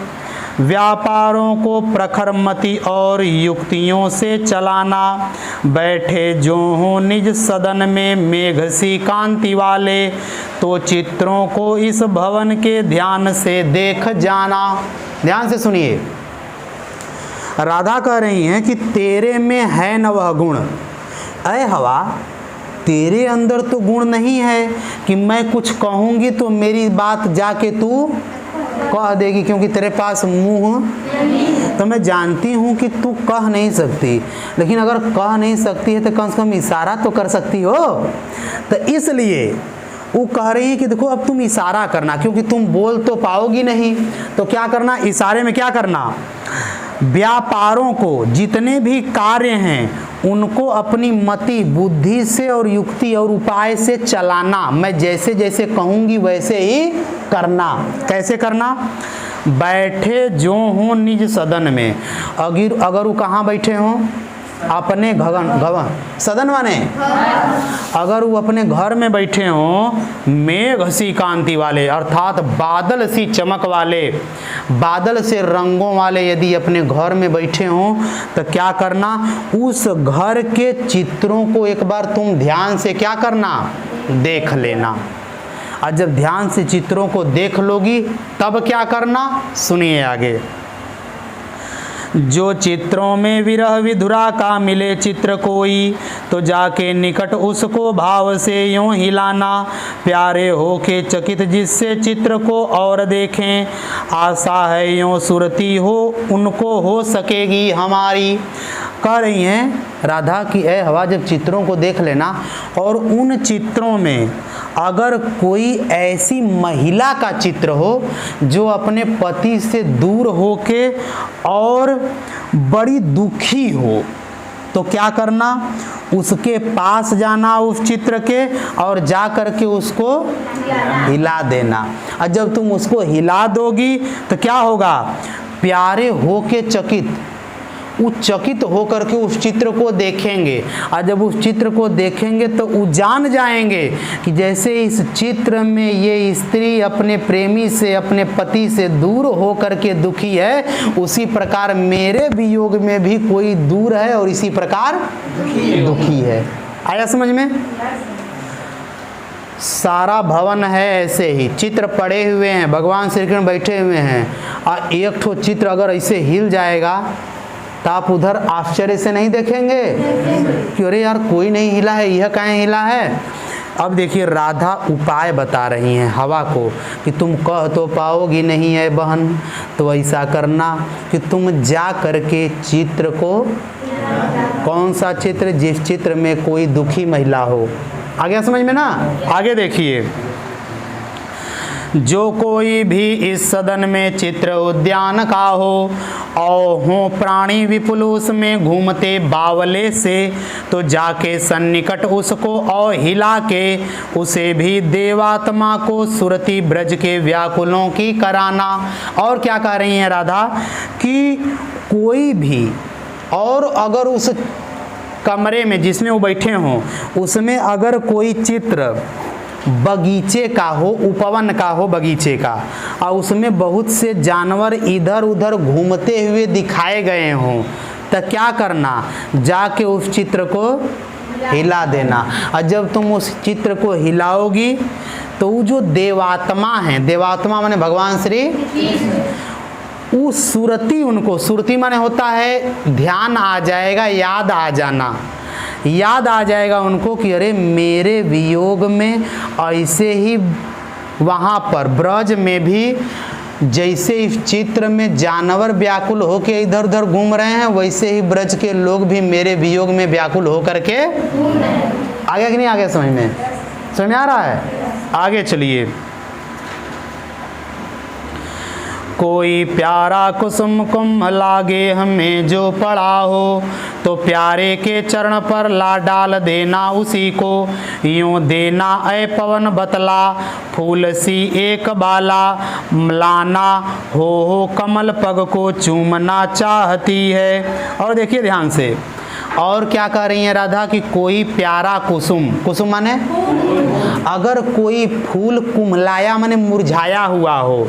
व्यापारों को प्रखर मति और युक्तियों से चलाना, बैठे जो हो निज सदन में मेघ सी कांति वाले, तो चित्रों को इस भवन के ध्यान से देख जाना। ध्यान से सुनिए, राधा कह रही हैं कि तेरे में है न वह गुण। ऐ हवा, तेरे अंदर तो गुण नहीं है कि मैं कुछ कहूँगी तो मेरी बात जाके तू कह देगी, क्योंकि तेरे पास मुंह, तो मैं जानती हूँ कि तू कह नहीं सकती, लेकिन अगर कह नहीं सकती है तो कम से कम इशारा तो कर सकती हो। तो इसलिए वो कह रही है कि देखो अब तुम इशारा करना, क्योंकि तुम बोल तो पाओगी नहीं, तो क्या करना? इशारे में क्या करना? व्यापारों को, जितने भी कार्य हैं उनको अपनी मति बुद्धि से और युक्ति और उपाय से चलाना। मैं जैसे जैसे कहूँगी वैसे ही करना। कैसे करना? बैठे जो हों निज सदन में। अगर वो कहाँ बैठे हों? अपने घवन, सदन माने अगर वो अपने घर में बैठे हों, मेघ सी कांति वाले, अर्थात बादल सी चमक वाले, बादल से रंगों वाले यदि अपने घर में बैठे हों, तो क्या करना? उस घर के चित्रों को एक बार तुम ध्यान से क्या करना? देख लेना। और जब ध्यान से चित्रों को देख लोगी तब क्या करना? सुनिए आगे। जो चित्रों में विरह विधुरा का मिले चित्र कोई, तो जाके निकट उसको भाव से यूं हिलाना, प्यारे हो के चकित जिससे चित्र को और देखें, आशा है यूं सुरती हो उनको हो सकेगी हमारी। कह रही हैं राधा की ऐ हवा, जब चित्रों को देख लेना और उन चित्रों में अगर कोई ऐसी महिला का चित्र हो जो अपने पति से दूर होके और बड़ी दुखी हो, तो क्या करना, उसके पास जाना उस चित्र के और जा करके उसको हिला देना। और जब तुम उसको हिला दोगी तो क्या होगा, प्यारे होके चकित होकर के उस चित्र को देखेंगे। और जब उस चित्र को देखेंगे तो वो जान जाएंगे कि जैसे इस चित्र में ये स्त्री अपने प्रेमी से, अपने पति से दूर होकर के दुखी है, उसी प्रकार मेरे वियोग में भी कोई दूर है और इसी प्रकार दुखी है। आया समझ में? सारा भवन है ऐसे ही, चित्र पड़े हुए हैं, भगवान श्री कृष्ण बैठे हुए हैं, और एक ठो चित्र अगर ऐसे हिल जाएगा तो आप उधर आश्चर्य से नहीं देखेंगे कि अरे यार कोई नहीं हिला है, यह काहे हिला है। अब देखिए राधा उपाय बता रही हैं हवा को कि तुम कह तो पाओगी नहीं है बहन, तो ऐसा करना कि तुम जा करके चित्र को, कौन सा चित्र, जिस चित्र में कोई दुखी महिला हो। आ गया समझ में ना? आगे देखिए, जो कोई भी इस सदन में चित्र उद्यान का हो और हो प्राणी विपुल उसमें घूमते बावले से, तो जाके सन्निकट उसको और हिला के उसे भी देवात्मा को सुरति ब्रज के व्याकुलों की कराना। और क्या कह रही हैं राधा कि कोई भी, और अगर उस कमरे में जिसमें वो बैठे हों उसमें अगर कोई चित्र बगीचे का हो, उपवन का हो बगीचे का, और उसमें बहुत से जानवर इधर उधर घूमते हुए दिखाए गए हों, तो क्या करना, जाके उस चित्र को हिला देना। और जब तुम उस चित्र को हिलाओगी तो वो जो देवात्मा है, देवात्मा माने भगवान श्री, उस सुरति, उनको सुरति माने होता है ध्यान आ जाएगा, याद आ जाना, याद आ जाएगा उनको कि अरे मेरे वियोग में ऐसे ही वहाँ पर ब्रज में भी जैसे इस चित्र में जानवर व्याकुल होके इधर उधर घूम रहे हैं, वैसे ही ब्रज के लोग भी मेरे वियोग में व्याकुल होकर के, आगे कि नहीं आगे समझ में आ रहा है? आगे चलिए, कोई प्यारा कुसुम कुम लागे हमें जो पड़ा हो, तो प्यारे के चरण पर ला डाल देना उसी को, यूं देना ऐ पवन बतला फूल सी एक बाला, मलाना हो कमल पग को चूमना चाहती है। और देखिए ध्यान से, और क्या कह रही हैं राधा कि कोई प्यारा कुसुम, कुसुम माने अगर कोई फूल कुम्हलाया माने मुरझाया हुआ हो,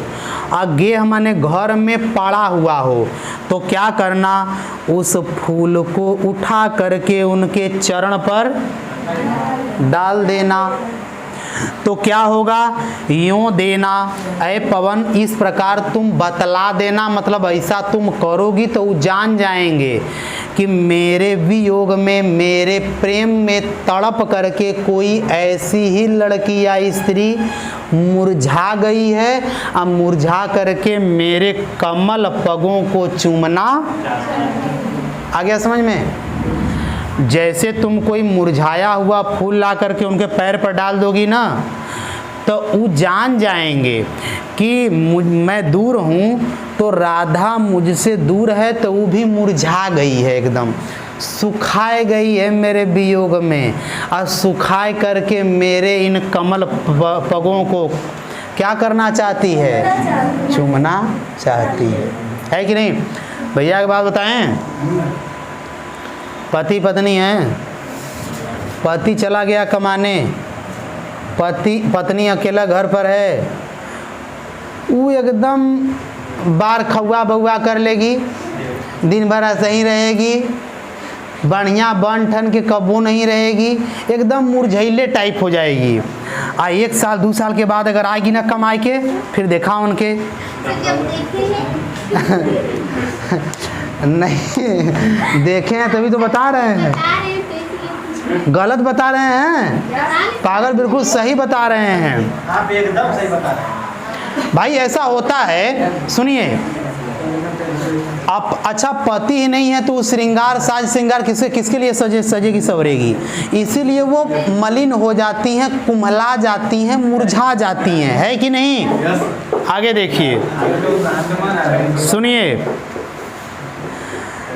गेह माने घर में पड़ा हुआ हो, तो क्या करना, उस फूल को उठा करके उनके चरण पर डाल देना। तो क्या होगा, यूं देना ऐ पवन, इस प्रकार तुम बतला देना, मतलब ऐसा तुम करोगी तो वो जान जाएंगे कि मेरे वियोग में, मेरे प्रेम में तड़प करके कोई ऐसी ही लड़की या स्त्री मुरझा गई है, अब मुरझा करके मेरे कमल पगों को चूमना। आ गया समझ में? जैसे तुम कोई मुरझाया हुआ फूल ला करके उनके पैर पर डाल दोगी ना, तो वो जान जाएंगे कि मैं दूर हूँ, तो राधा मुझसे दूर है, तो वो भी मुरझा गई है, एकदम सुखाए गई है मेरे वियोग में, और सुखाए करके मेरे इन कमल पगों को क्या करना चाहती है, चूमना चाहती है कि नहीं? भैया एक बात बताएं, पति पत्नी है, पति चला गया कमाने, पत्नी अकेला घर पर है, वो एकदम बार खौआ बउआ कर लेगी, दिन भर ऐसे ही रहेगी, बढ़िया बन ठन के कबू नहीं रहेगी, एकदम मुरझैले टाइप हो जाएगी। 1 साल 2 साल के बाद अगर आएगी ना कमाई के, फिर देखा उनके नहीं देखे हैं तभी तो बता रहे हैं, गलत बता रहे हैं, पागल बिल्कुल सही बता रहे हैं, आप एकदम सही बता रहे हैं भाई। ऐसा होता है, सुनिए, अब अच्छा पति ही नहीं है तो श्रृंगार साज श्रृंगार किसके लिए सजेगी सवरेगी, इसीलिए वो मलिन हो जाती हैं, कुम्हला जाती हैं, मुरझा जाती हैं, है कि नहीं। आगे देखिए, सुनिए,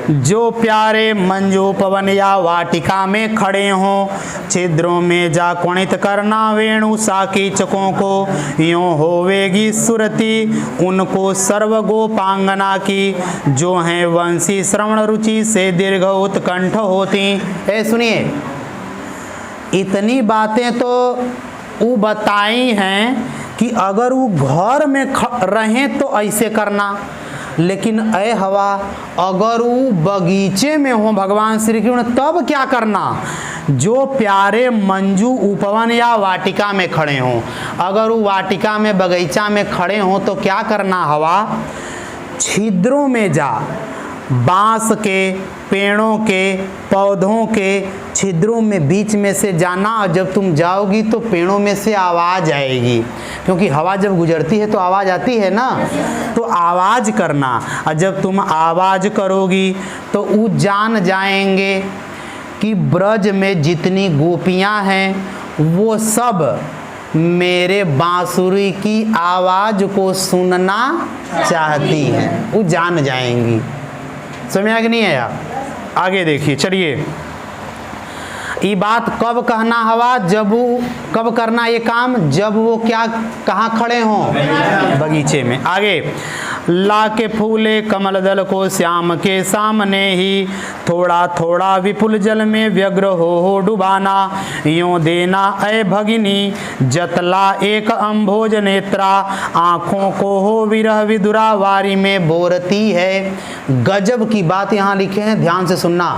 जो प्यारे मंजूपवन या वाटिका में खड़े हों, छिद्रों में जा कुणित करना वेणु साकीचकों को, यूँ होवेगी सुरति उनको सर्व गोपांगना की, जो हैं वंशी श्रवण रुचि से दीर्घ उत्कंठ होती। सुनिए, इतनी बातें तो वो बताई हैं कि अगर वो घर में रहें तो ऐसे करना, लेकिन ऐ हवा अगर वो बगीचे में हो भगवान श्री कृष्ण तब क्या करना। जो प्यारे मंजू उपवन या वाटिका में खड़े हों, अगर वो वाटिका में बगीचा में खड़े हों तो क्या करना हवा, छिद्रों में जा, बांस के, पेड़ों के, पौधों के छिद्रों में बीच में से जाना, और जब तुम जाओगी तो पेड़ों में से आवाज़ आएगी, क्योंकि हवा जब गुजरती है तो आवाज़ आती है ना, तो आवाज़ करना, और जब तुम आवाज़ करोगी तो वो जान जाएंगे कि ब्रज में जितनी गोपियाँ हैं वो सब मेरे बांसुरी की आवाज़ को सुनना चाहती हैं, वो जान जाएंगी। समझ में आ कि नहीं आया। आगे देखिए, चलिए, ये बात कब कहना हवा, जब वो कब करना ये काम, जब वो क्या कहाँ खड़े हों, बगीचे में। आगे, ला के फूले कमल दल को श्याम के सामने ही, थोड़ा थोड़ा विपुल जल में व्यग्र हो डुबाना, यूँ देना ऐ भगिनी जतला एक अम्भोज नेत्रा, आँखों को हो विरह विदुरा वारी में बोरती है। गजब की बात यहाँ लिखे हैं, ध्यान से सुनना।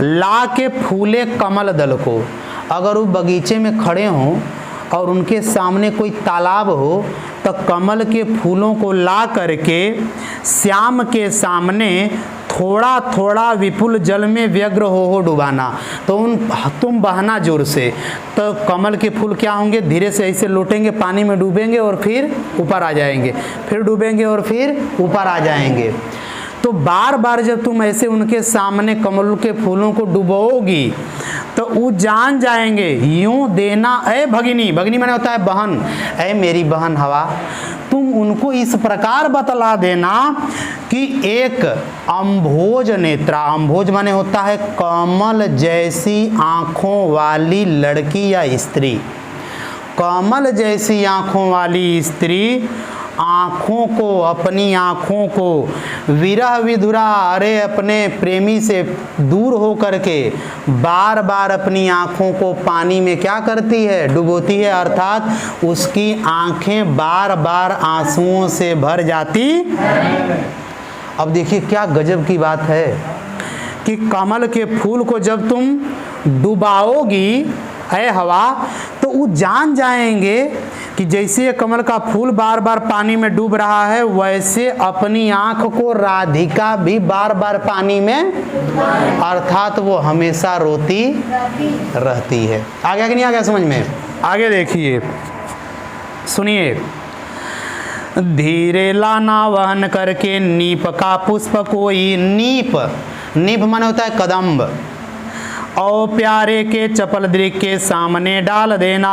ला के फूले कमल दल को, अगर वो बगीचे में खड़े हों और उनके सामने कोई तालाब हो तो कमल के फूलों को ला करके श्याम के सामने थोड़ा थोड़ा विपुल जल में व्यग्र हो डुबाना, तो तुम बहना जोर से, तो कमल के फूल क्या होंगे, धीरे से ऐसे लौटेंगे, पानी में डूबेंगे और फिर ऊपर आ जाएंगे, फिर डूबेंगे और फिर ऊपर आ जाएंगे। तो बार बार जब तुम ऐसे उनके सामने कमल के फूलों को डुबोगी तो वो जान जाएंगे। यूँ देना ऐ भगिनी, भगिनी माने होता है बहन, ऐ मेरी बहन हवा, तुम उनको इस प्रकार बतला देना कि एक अम्भोज नेत्रा, अम्भोज माने होता है कमल जैसी आँखों वाली लड़की या स्त्री, कमल जैसी आँखों वाली स्त्री आँखों को, अपनी आँखों को विरह विधुरा, अरे अपने प्रेमी से दूर हो करके बार बार अपनी आँखों को पानी में क्या करती है, डुबोती है, अर्थात उसकी आँखें बार बार आंसुओं से भर जाती। अब देखिए क्या गजब की बात है कि कमल के फूल को जब तुम डुबाओगी है हवा, तो वो जान जाएंगे कि जैसे ये कमल का फूल बार बार पानी में डूब रहा है, वैसे अपनी आंख को राधिका भी बार बार पानी में, अर्थात वो हमेशा रोती रहती है। आ गया कि नहीं आ गया समझ में। आगे देखिए, सुनिए, धीरे लाना वहन करके नीप का पुष्प कोई, नीप, नीप माने होता है कदम्ब, और प्यारे के चपल दृक के सामने डाल देना,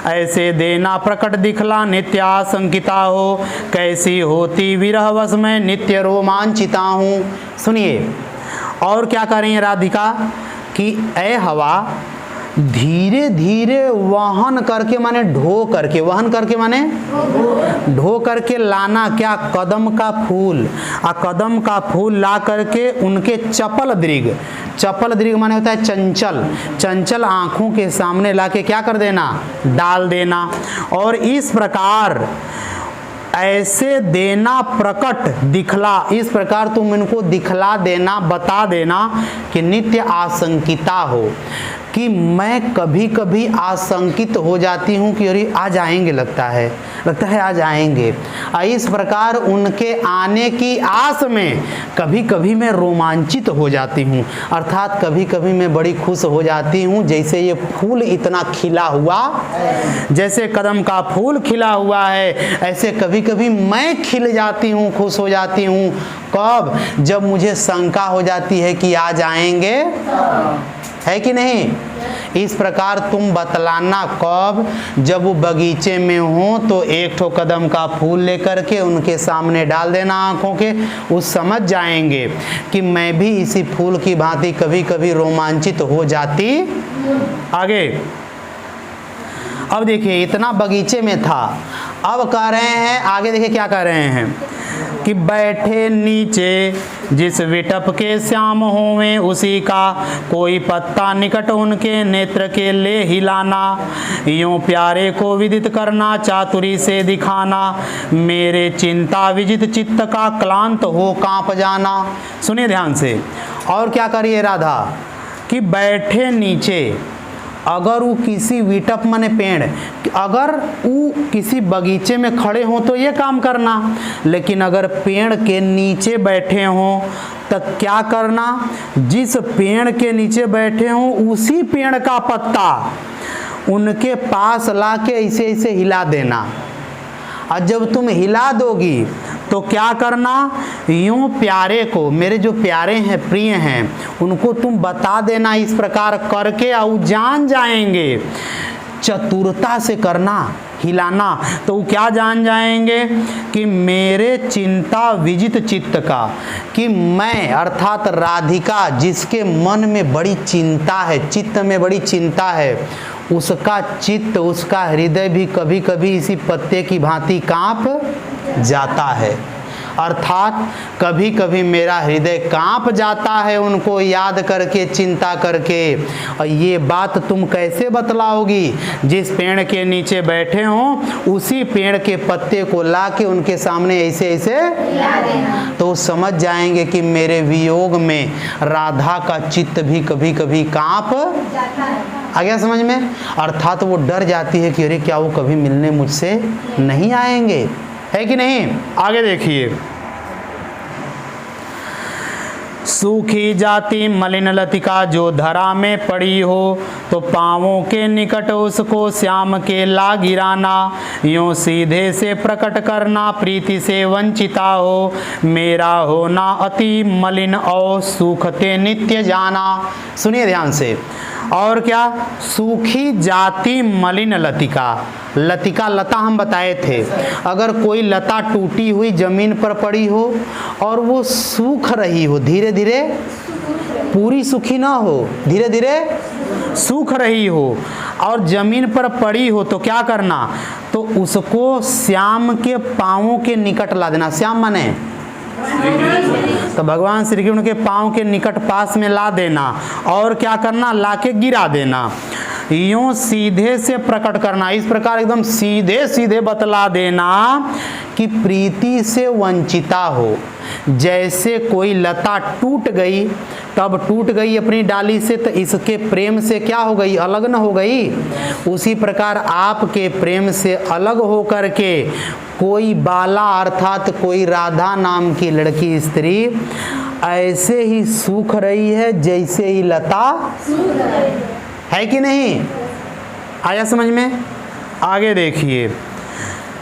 ऐसे देना प्रकट दिखला नित्याशंकिता हो, कैसी होती विरहवश में नित्य रोमांचिता हूँ। सुनिए, और क्या कह रही है राधिका कि ऐ हवा धीरे धीरे वहन करके माने ढो करके, वहन करके माने ढो करके लाना क्या, कदम का फूल, कदम का फूल ला करके उनके चपल दृग, चपल दृग माने होता है चंचल, चंचल आँखों के सामने लाके क्या कर देना, डाल देना। और इस प्रकार ऐसे देना प्रकट दिखला, इस प्रकार तुम इनको दिखला देना, बता देना कि नित्य आशंकिता हो, कि मैं कभी कभी आशंकित हो जाती हूँ कि अरे आज आएंगे, लगता है आज आएंगे। इस प्रकार उनके आने की आस में कभी कभी मैं रोमांचित हो जाती हूँ, अर्थात कभी कभी मैं बड़ी खुश हो जाती हूँ। जैसे ये फूल इतना खिला हुआ, जैसे कदम का फूल खिला हुआ है, ऐसे कभी कभी मैं खिल जाती हूँ, खुश हो जाती हूँ। कब? जब मुझे शंका हो जाती है कि आज आएंगे, है कि नहीं? इस प्रकार तुम बतलाना कब? जब वो बगीचे में हो तो एक ठो कदम का फूल लेकर के उनके सामने डाल देना आंखों के, वो समझ जाएंगे कि मैं भी इसी फूल की भांति कभी कभी रोमांचित हो जाती। आगे अब देखिए, इतना बगीचे में था, अब कह रहे हैं आगे, देखिए क्या कह रहे हैं कि बैठे नीचे जिस विटप के श्याम होवें उसी का, कोई पत्ता निकट उनके नेत्र के ले हिलाना, यूं प्यारे को विदित करना चातुरी से दिखाना, मेरे चिंता विजित चित्त का क्लांत हो कांप जाना। सुनिए ध्यान से, और क्या करिए राधा कि बैठे नीचे, अगर वो किसी विटप माने पेड़, अगर वो किसी बगीचे में खड़े हों तो ये काम करना, लेकिन अगर पेड़ के नीचे बैठे हों तो क्या करना? जिस पेड़ के नीचे बैठे हों उसी पेड़ का पत्ता उनके पास लाके ऐसे ऐसे हिला देना। और जब तुम हिला दोगी तो क्या करना? यूं प्यारे को, मेरे जो प्यारे हैं, प्रिय हैं, उनको तुम बता देना इस प्रकार करके, और जान जाएंगे। चतुरता से करना, हिलाना, तो वो क्या जान जाएंगे कि मेरे चिंता विजित चित्त का, कि मैं अर्थात राधिका जिसके मन में बड़ी चिंता है, चित्त में बड़ी चिंता है, उसका चित्त, उसका हृदय भी कभी कभी इसी पत्ते की भांति कांप जाता है। अर्थात कभी कभी मेरा हृदय कांप जाता है उनको याद करके, चिंता करके। और ये बात तुम कैसे बतलाओगी? जिस पेड़ के नीचे बैठे हों उसी पेड़ के पत्ते को लाके उनके सामने ऐसे ऐसे, तो समझ जाएंगे कि मेरे वियोग में राधा का चित्त भी कभी कभी कांप आ गया समझ में। अर्थात वो डर जाती है कि अरे क्या वो कभी मिलने मुझसे नहीं आएंगे, है कि नहीं? आगे देखिए, सूखी जाती मलिन लतिका जो धरा में पड़ी हो, तो पांवों के निकट उसको श्याम के ला गिराना, यूं सीधे से प्रकट करना प्रीति से वंचिता हो, मेरा होना अति मलिन और सूखते नित्य जाना। सुनिए ध्यान से, और क्या? सूखी जाती मलिन लतिका, लतिका लता हम बताए थे, अगर कोई लता टूटी हुई जमीन पर पड़ी हो और वो सूख रही हो, धीरे धीरे, पूरी सूखी ना हो, धीरे धीरे सूख रही हो और जमीन पर पड़ी हो, तो क्या करना? तो उसको श्याम के पांवों के निकट ला देना। श्याम माने तो भगवान श्री कृष्ण के पांव के निकट पास में ला देना, और क्या करना? लाके गिरा देना। यूं सीधे से प्रकट करना, इस प्रकार एकदम सीधे सीधे बतला देना कि प्रीति से वंचिता हो। जैसे कोई लता टूट गई, तब टूट गई अपनी डाली से, तो इसके प्रेम से क्या हो गई? अलग न हो गई। उसी प्रकार आपके प्रेम से अलग हो करके कोई बाला अर्थात कोई राधा नाम की लड़की, स्त्री ऐसे ही सूख रही है जैसे ही लता, है कि नहीं? आया समझ में? आगे देखिए,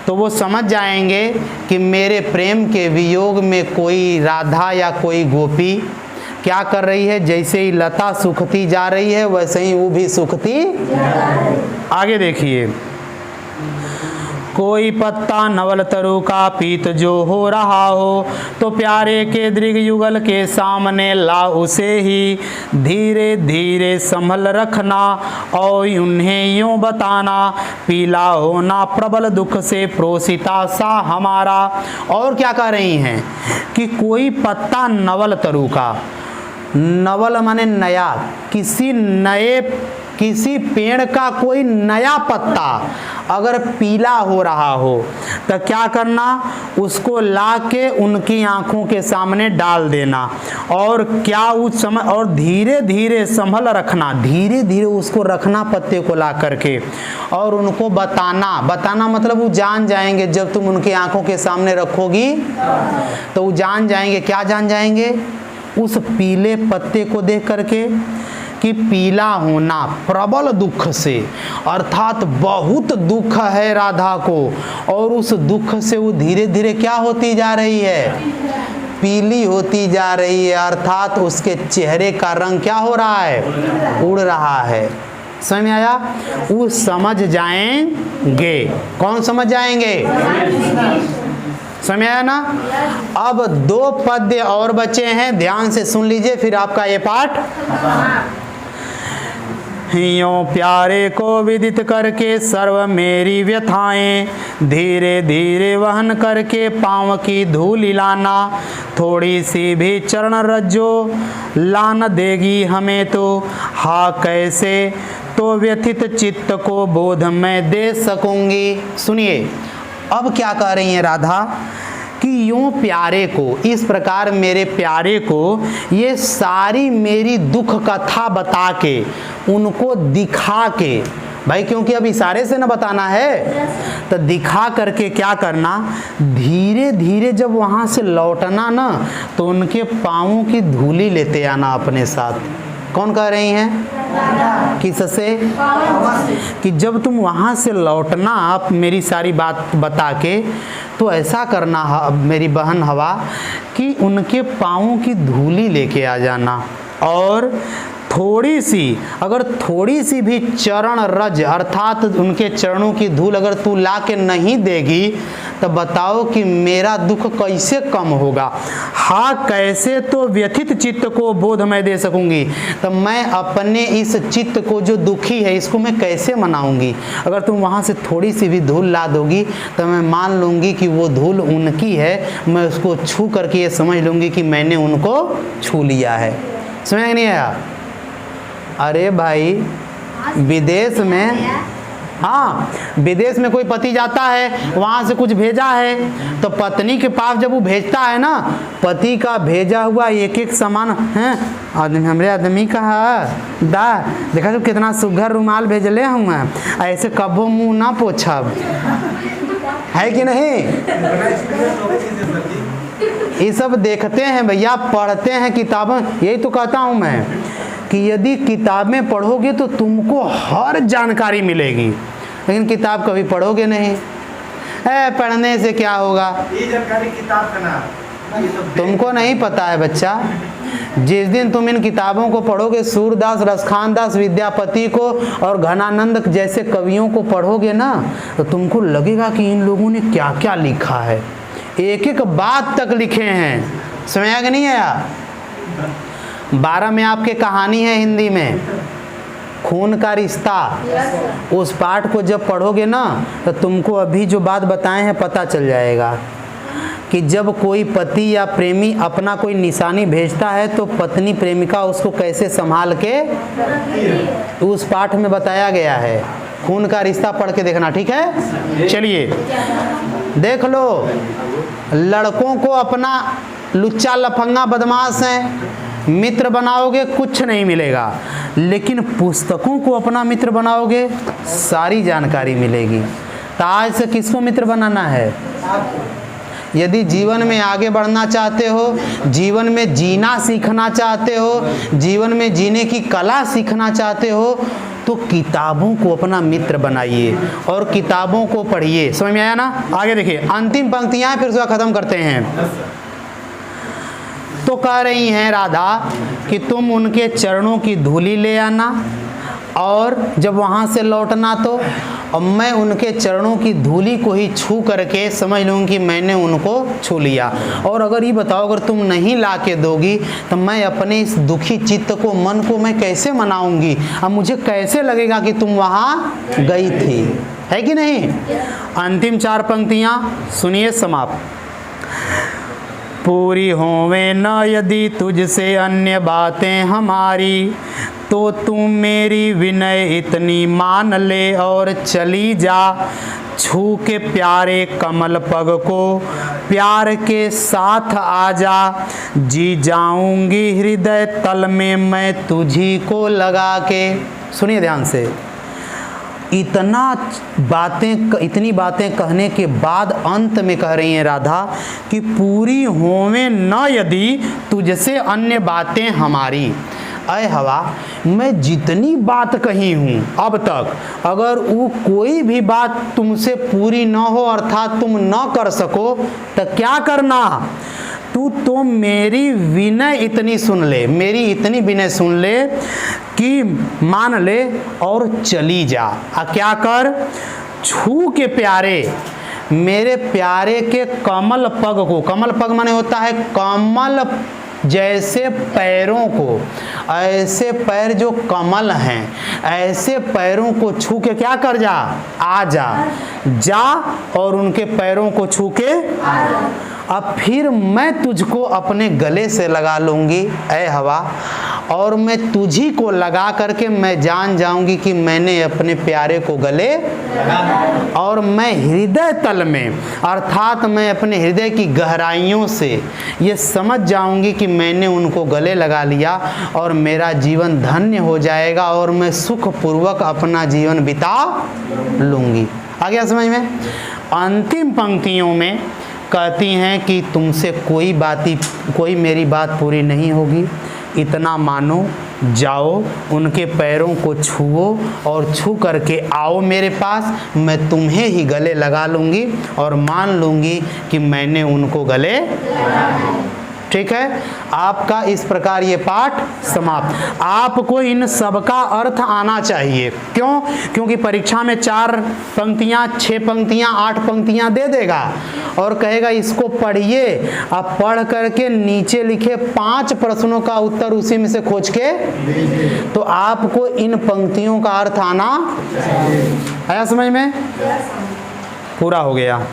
तो वो समझ जाएंगे कि मेरे प्रेम के वियोग में कोई राधा या कोई गोपी क्या कर रही है, जैसे ही लता सूखती जा रही है वैसे ही वो भी सूखती। आगे देखिए, कोई पत्ता नवल तरु का पीत जो हो रहा हो, तो प्यारे के दृग युगल के सामने ला उसे ही, धीरे धीरे संभल रखना और उन्हें यूं बताना, पीला होना प्रबल दुख से प्रोसिता सा हमारा। और क्या कह रही हैं कि कोई पत्ता नवल तरु का, नवल माने नया, किसी नए किसी पेड़ का कोई नया पत्ता अगर पीला हो रहा हो तो क्या करना, उसको ला के उनकी आंखों के सामने डाल देना और क्या उस समय और धीरे धीरे संभल रखना, धीरे धीरे उसको रखना पत्ते को ला करके और उनको बताना मतलब वो जान जाएंगे। जब तुम उनकी आंखों के सामने रखोगी तो वो जान जाएंगे। क्या जान जाएंगे? उस पीले पत्ते को देख करके कि पीला होना प्रबल दुख से, अर्थात बहुत दुख है राधा को, और उस दुख से वो धीरे धीरे क्या होती जा रही है, पीली होती जा रही है, अर्थात उसके चेहरे का रंग क्या हो रहा है, उड़ रहा है। समझ में आया? वो समझ जाएंगे। कौन समझ जाएंगे? समझ में आया ना? अब 2 पद्य और बचे हैं, ध्यान से सुन लीजिए, फिर आपका ये पाठ। यों प्यारे को विदित करके सर्व मेरी व्यथाएं, धीरे धीरे वहन करके पाँव की धूलि लाना, थोड़ी सी भी चरण रज्जो लान देगी हमें तो, हा कैसे तो व्यथित चित्त को बोध मैं दे सकूंगी। सुनिए अब क्या कह रही हैं राधा कि यूं प्यारे को, इस प्रकार मेरे प्यारे को ये सारी मेरी दुख कथा बता के, उनको दिखा के, भाई क्योंकि अब इशारे से न बताना है तो दिखा करके क्या करना, धीरे धीरे जब वहां से लौटना ना तो उनके पाँवों की धूली लेते आना अपने साथ। कौन कह रही हैं? किससे? कि जब तुम वहाँ से लौटना आप मेरी सारी बात बता के, तो ऐसा करना मेरी बहन हवा कि उनके पाँवों की धूली लेके आ जाना, और थोड़ी सी, अगर थोड़ी सी भी चरण रज अर्थात उनके चरणों की धूल अगर तू ला के नहीं देगी तो बताओ कि मेरा दुख कैसे कम होगा। हाँ कैसे तो व्यथित चित्त को बोध मैं दे सकूंगी, तो मैं अपने इस चित्त को जो दुखी है इसको मैं कैसे मनाऊंगी। अगर तुम वहाँ से थोड़ी सी भी धूल ला दोगी तो मैं मान लूँगी कि वो धूल उनकी है, मैं उसको छू करके ये समझ लूँगी कि मैंने उनको छू लिया है। समझ नहीं आया? अरे भाई विदेश में, हाँ विदेश में कोई पति जाता है, वहाँ से कुछ भेजा है तो पत्नी के पास जब वो भेजता है ना, पति का भेजा हुआ एक एक सामान है, आदमी हमरे आदमी का है दा देखा तो कितना सुघर रुमाल भेजले हूँ, ऐसे कबो मुँह ना पोछब, है कि नहीं? ये सब देखते हैं भैया, पढ़ते हैं किताबें। यही तो कहता हूँ मैं कि यदि किताबें पढ़ोगे तो तुमको हर जानकारी मिलेगी, लेकिन किताब कभी पढ़ोगे नहीं। पढ़ने से क्या होगा? ये जानकारी किताब का नाम तुमको नहीं पता है बच्चा। जिस दिन तुम इन किताबों को पढ़ोगे, सूरदास, रसखान दास, विद्यापति को और घनानंद जैसे कवियों को पढ़ोगे ना, तो तुमको लगेगा कि इन लोगों ने क्या क्या लिखा है, एक एक बात तक लिखे हैं। समझ आ नहीं आया? 12 में आपके कहानी है हिंदी में, खून का रिश्ता। उस पाठ को जब पढ़ोगे ना तो तुमको अभी जो बात बताए हैं पता चल जाएगा कि जब कोई पति या प्रेमी अपना कोई निशानी भेजता है तो पत्नी प्रेमिका उसको कैसे संभाल के, उस पाठ में बताया गया है। खून का रिश्ता पढ़ के देखना, ठीक है? चलिए देख लो, लड़कों को अपना लुच्चा लफंगा बदमाश हैं मित्र बनाओगे कुछ नहीं मिलेगा, लेकिन पुस्तकों को अपना मित्र बनाओगे सारी जानकारी मिलेगी। तो आज से किसको मित्र बनाना है? यदि जीवन में आगे बढ़ना चाहते हो, जीवन में जीना सीखना चाहते हो, जीवन में जीने की कला सीखना चाहते हो, तो किताबों को अपना मित्र बनाइए और किताबों को पढ़िए। समझ में आया ना? आगे देखिए, अंतिम पंक्तियां फिर उसका खत्म करते हैं। तो कह रही हैं राधा कि तुम उनके चरणों की धूली ले आना, और जब वहाँ से लौटना तो अब मैं उनके चरणों की धूली को ही छू करके समझ लूँगी कि मैंने उनको छू लिया। और अगर ये बताओ, अगर तुम नहीं ला के दोगी तो मैं अपने इस दुखी चित्त को, मन को मैं कैसे मनाऊंगी? अब मुझे कैसे लगेगा कि तुम वहाँ गई थी, है कि नहीं? अंतिम 4 पंक्तियाँ सुनिए समाप्त। पूरी होवे न यदि तुझसे अन्य बातें हमारी, तो तू मेरी विनय इतनी मान ले और चली जा, छू के प्यारे कमल पग को प्यार के साथ आ जा, जी जाऊंगी हृदय तल में मैं तुझी को लगा के। सुनिए ध्यान से, इतनी बातें कहने के बाद अंत में कह रही हैं राधा कि पूरी होवें न यदि तुझसे अन्य बातें हमारी। अय हवा, मैं जितनी बात कही हूँ अब तक, अगर वो कोई भी बात तुमसे पूरी न हो अर्थात तुम न कर सको तो क्या करना, तू तो मेरी विनय इतनी सुन ले, मेरी इतनी विनय सुन ले कि मान ले और चली जा। क्या कर, छू के प्यारे, मेरे प्यारे के कमल पग को, कमल पग माने होता है कमल जैसे पैरों को, ऐसे पैर जो कमल हैं, ऐसे पैरों को छू के क्या कर जा, आ जा, जा और उनके पैरों को छू के अब फिर मैं तुझको अपने गले से लगा लूंगी ऐ हवा, और मैं तुझी को लगा करके मैं जान जाऊंगी कि मैंने अपने प्यारे को गले और मैं हृदय तल में अर्थात मैं अपने हृदय की गहराइयों से ये समझ जाऊंगी कि मैंने उनको गले लगा लिया और मेरा जीवन धन्य हो जाएगा और मैं सुखपूर्वक अपना जीवन बिता लूंगी। आ गया समझ में? अंतिम पंक्तियों में कहती हैं कि तुमसे कोई मेरी बात पूरी नहीं होगी, इतना मानो, जाओ उनके पैरों को छुओ और छू करके आओ मेरे पास, मैं तुम्हें ही गले लगा लूँगी और मान लूँगी कि मैंने उनको गले। ठीक है, आपका इस प्रकार ये पाठ समाप्त। आपको इन सब का अर्थ आना चाहिए। क्यों? क्योंकि परीक्षा में 4 पंक्तियां, 6 पंक्तियां, 8 पंक्तियां दे देगा और कहेगा इसको पढ़िए। आप पढ़ करके नीचे लिखे 5 प्रश्नों का उत्तर उसी में से खोज के, तो आपको इन पंक्तियों का अर्थ आना आया समझ में? पूरा हो गया।